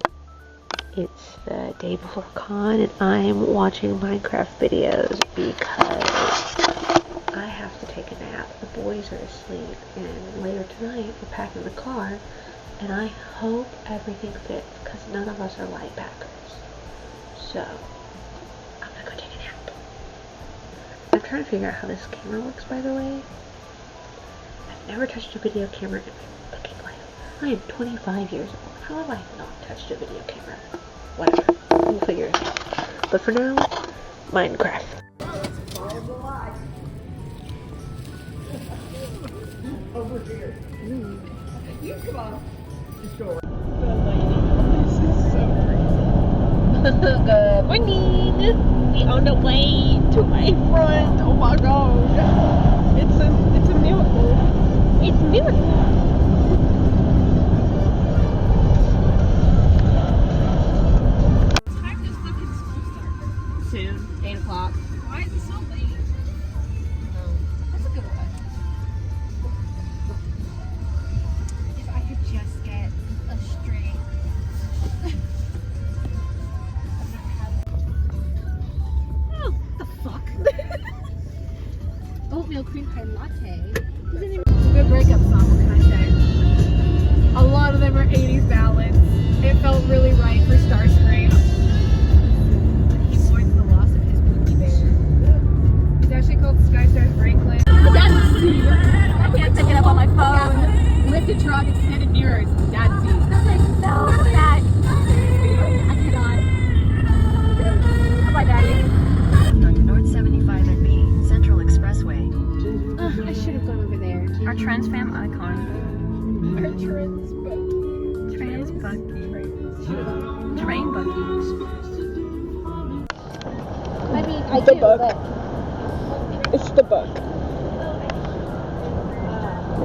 It's the day before con and I'm watching Minecraft videos because I have to take a nap. The boys are asleep and later tonight we're packing the car and I hope everything fits because none of us are light packers. So, I'm gonna go take a nap. I'm trying to figure out how this camera works, by the way. I've never touched a video camera in my fucking life. I am 25 years old. How have I not touched a video camera? Whatever. We'll figure it out. But for now, Minecraft. Over here. You come on. Sure. Good morning! We on the way to AFRONT. Oh my god! It's a miracle. It's a miracle. Soon. 8 o'clock. Why is it so late? That's a good one. If I could just get a straight. Oh, the fuck? Oatmeal cream pie latte. Good breakup song, what can I say? A lot of them are 80s ballads. It felt really right for Starscream. He mourns the loss of his Pookie Bear. It's actually called Sky Stars Franklin. I can't pick it up on my phone. Lifted truck, extended mirrors. Dad sees. No, that. I cannot. Bye, Daddy. On North 75 and B, Central Expressway. I should have gone over there. Our trans fam icon. Our trans boat. Trans Bucky. Train Bucky. I mean, I The do, book. but It's the book.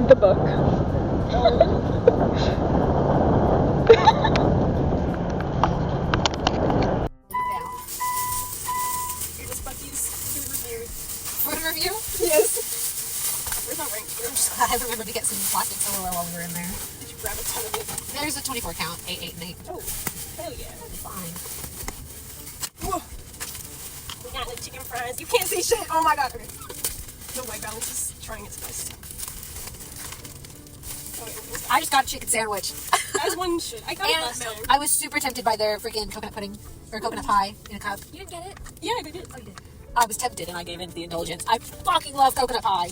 The book. Here's Bucky's food review. Food review? Yes. Where's my rank? I'm just glad I remembered to get some plastic silverware while we were in there. Did you grab a ton of it? There's a 24 count. 8, 8, and 8. Oh, hell yeah. Fine. Whoa. We got the chicken fries. You can't see shit. Oh my god. Okay. The white balance is trying its best. Oh, wait, I just got a chicken sandwich. as one should. I got it last And time. I was super tempted by their freaking coconut pudding. Or coconut pie in a cup. You didn't get it? Yeah, I did. Oh, you did. I was tempted and I gave in to the indulgence. I fucking love coconut pie.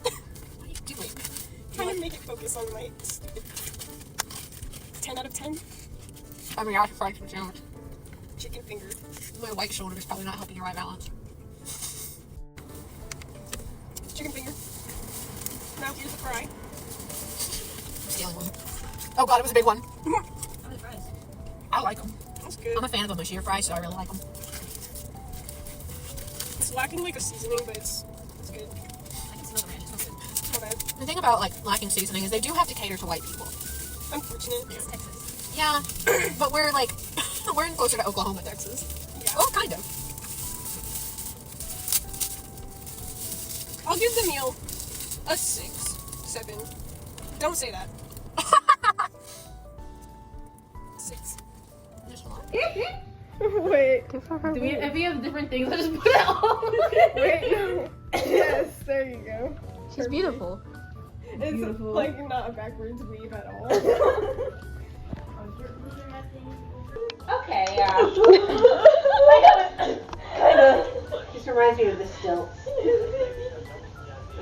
What are you doing? Trying to make it focus on my stupid 10 out of 10 I mean, I fried some sandwich. chicken finger. My white shoulder is probably not helping your right balance. Chicken finger. Now here's the fry. Stealing one. Oh god, it was a big one. I'm surprised. I like them. That's good. I'm a fan of the mushier fries, so I really like them. It's lacking like a seasoning, but it's good. I can smell the ranch. It smells good. It's not bad. The thing about like lacking seasoning is they do have to cater to white people. Unfortunate. It's Texas. Yeah, but we're like we're in closer to Oklahoma, Texas. Yeah. Oh, kind of. I'll give the meal a 6, 7. Don't say that. 6. There's a lot. Wait. If we have different things, let's just put it all. Wait. No. Yes, there you go. She's beautiful. It's Beautiful. like not a backwards weave at all. Okay, yeah. kind of. Just reminds me of the stilts.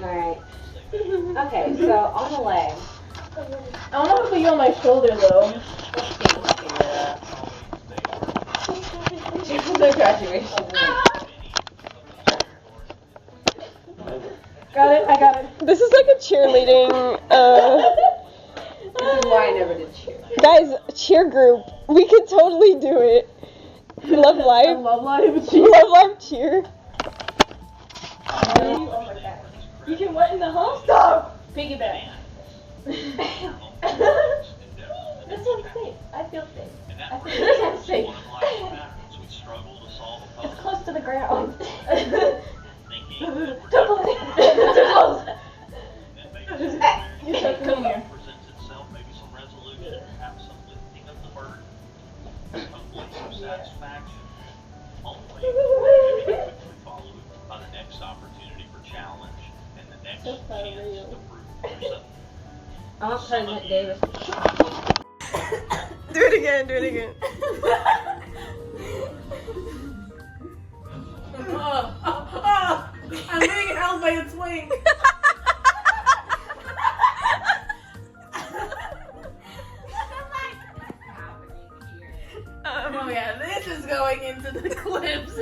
Alright. Okay, so on the leg. I don't know if I put you on my shoulder though. The graduation. Got it, I got it. This is like a cheerleading, This is why I never did cheer. guys, cheer group. We could totally do it. Love life. Love life. Cheer. Love life cheer. You can what in the home? Stop! Piggyback. This one's safe. I feel safe. I Come here. Presents itself, maybe some resolution, perhaps some lifting of the burden, hopefully some satisfaction. Hopefully, maybe quickly followed by the next opportunity for challenge and the next chance to prove yourself. I'm President Davis. Do it again, do it again. I'm being held by its wing. Oh yeah, this is going into the clips.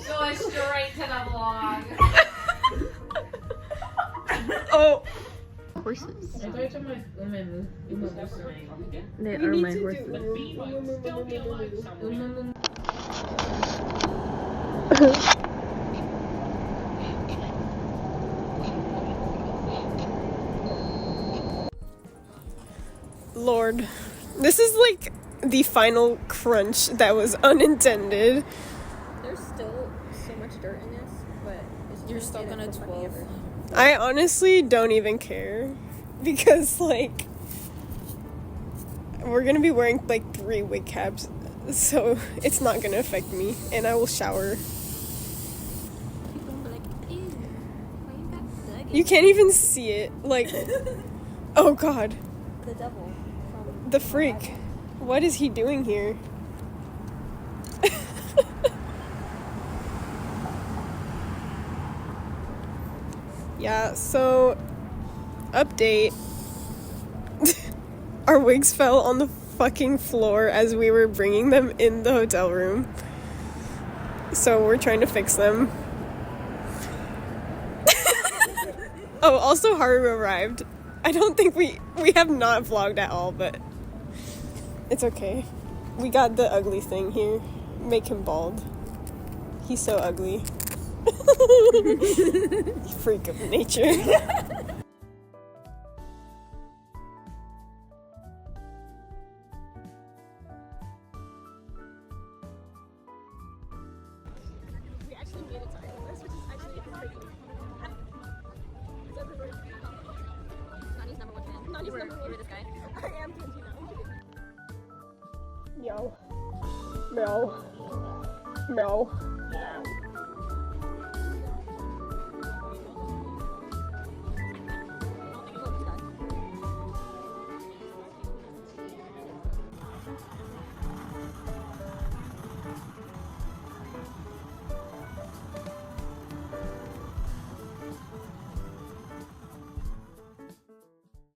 Going straight to the vlog. Oh. Horses. I thought you told my women. They are my horses. Still be alive somewhere. Lord, this is like the final crunch that was unintended. There's still so much dirt in this, but you're stuck on a 12. I honestly don't even care because like we're gonna be wearing like 3 wig caps, so it's not gonna affect me, and I will shower. You can't even see it, like, oh god. The devil from The freak. What is he doing here? Yeah, so update. Our wigs fell on the fucking floor as we were bringing them in the hotel room. So we're trying to fix them. Oh, also Haru arrived. I don't think we have not vlogged at all, but it's okay. We got the ugly thing here. Make him bald. He's so ugly. Freak of nature. We actually made it to this, which is actually crazy. Nani's number 1 fan. Nani's You were number 1. this guy. I am 29. Meow. Meow. Meow.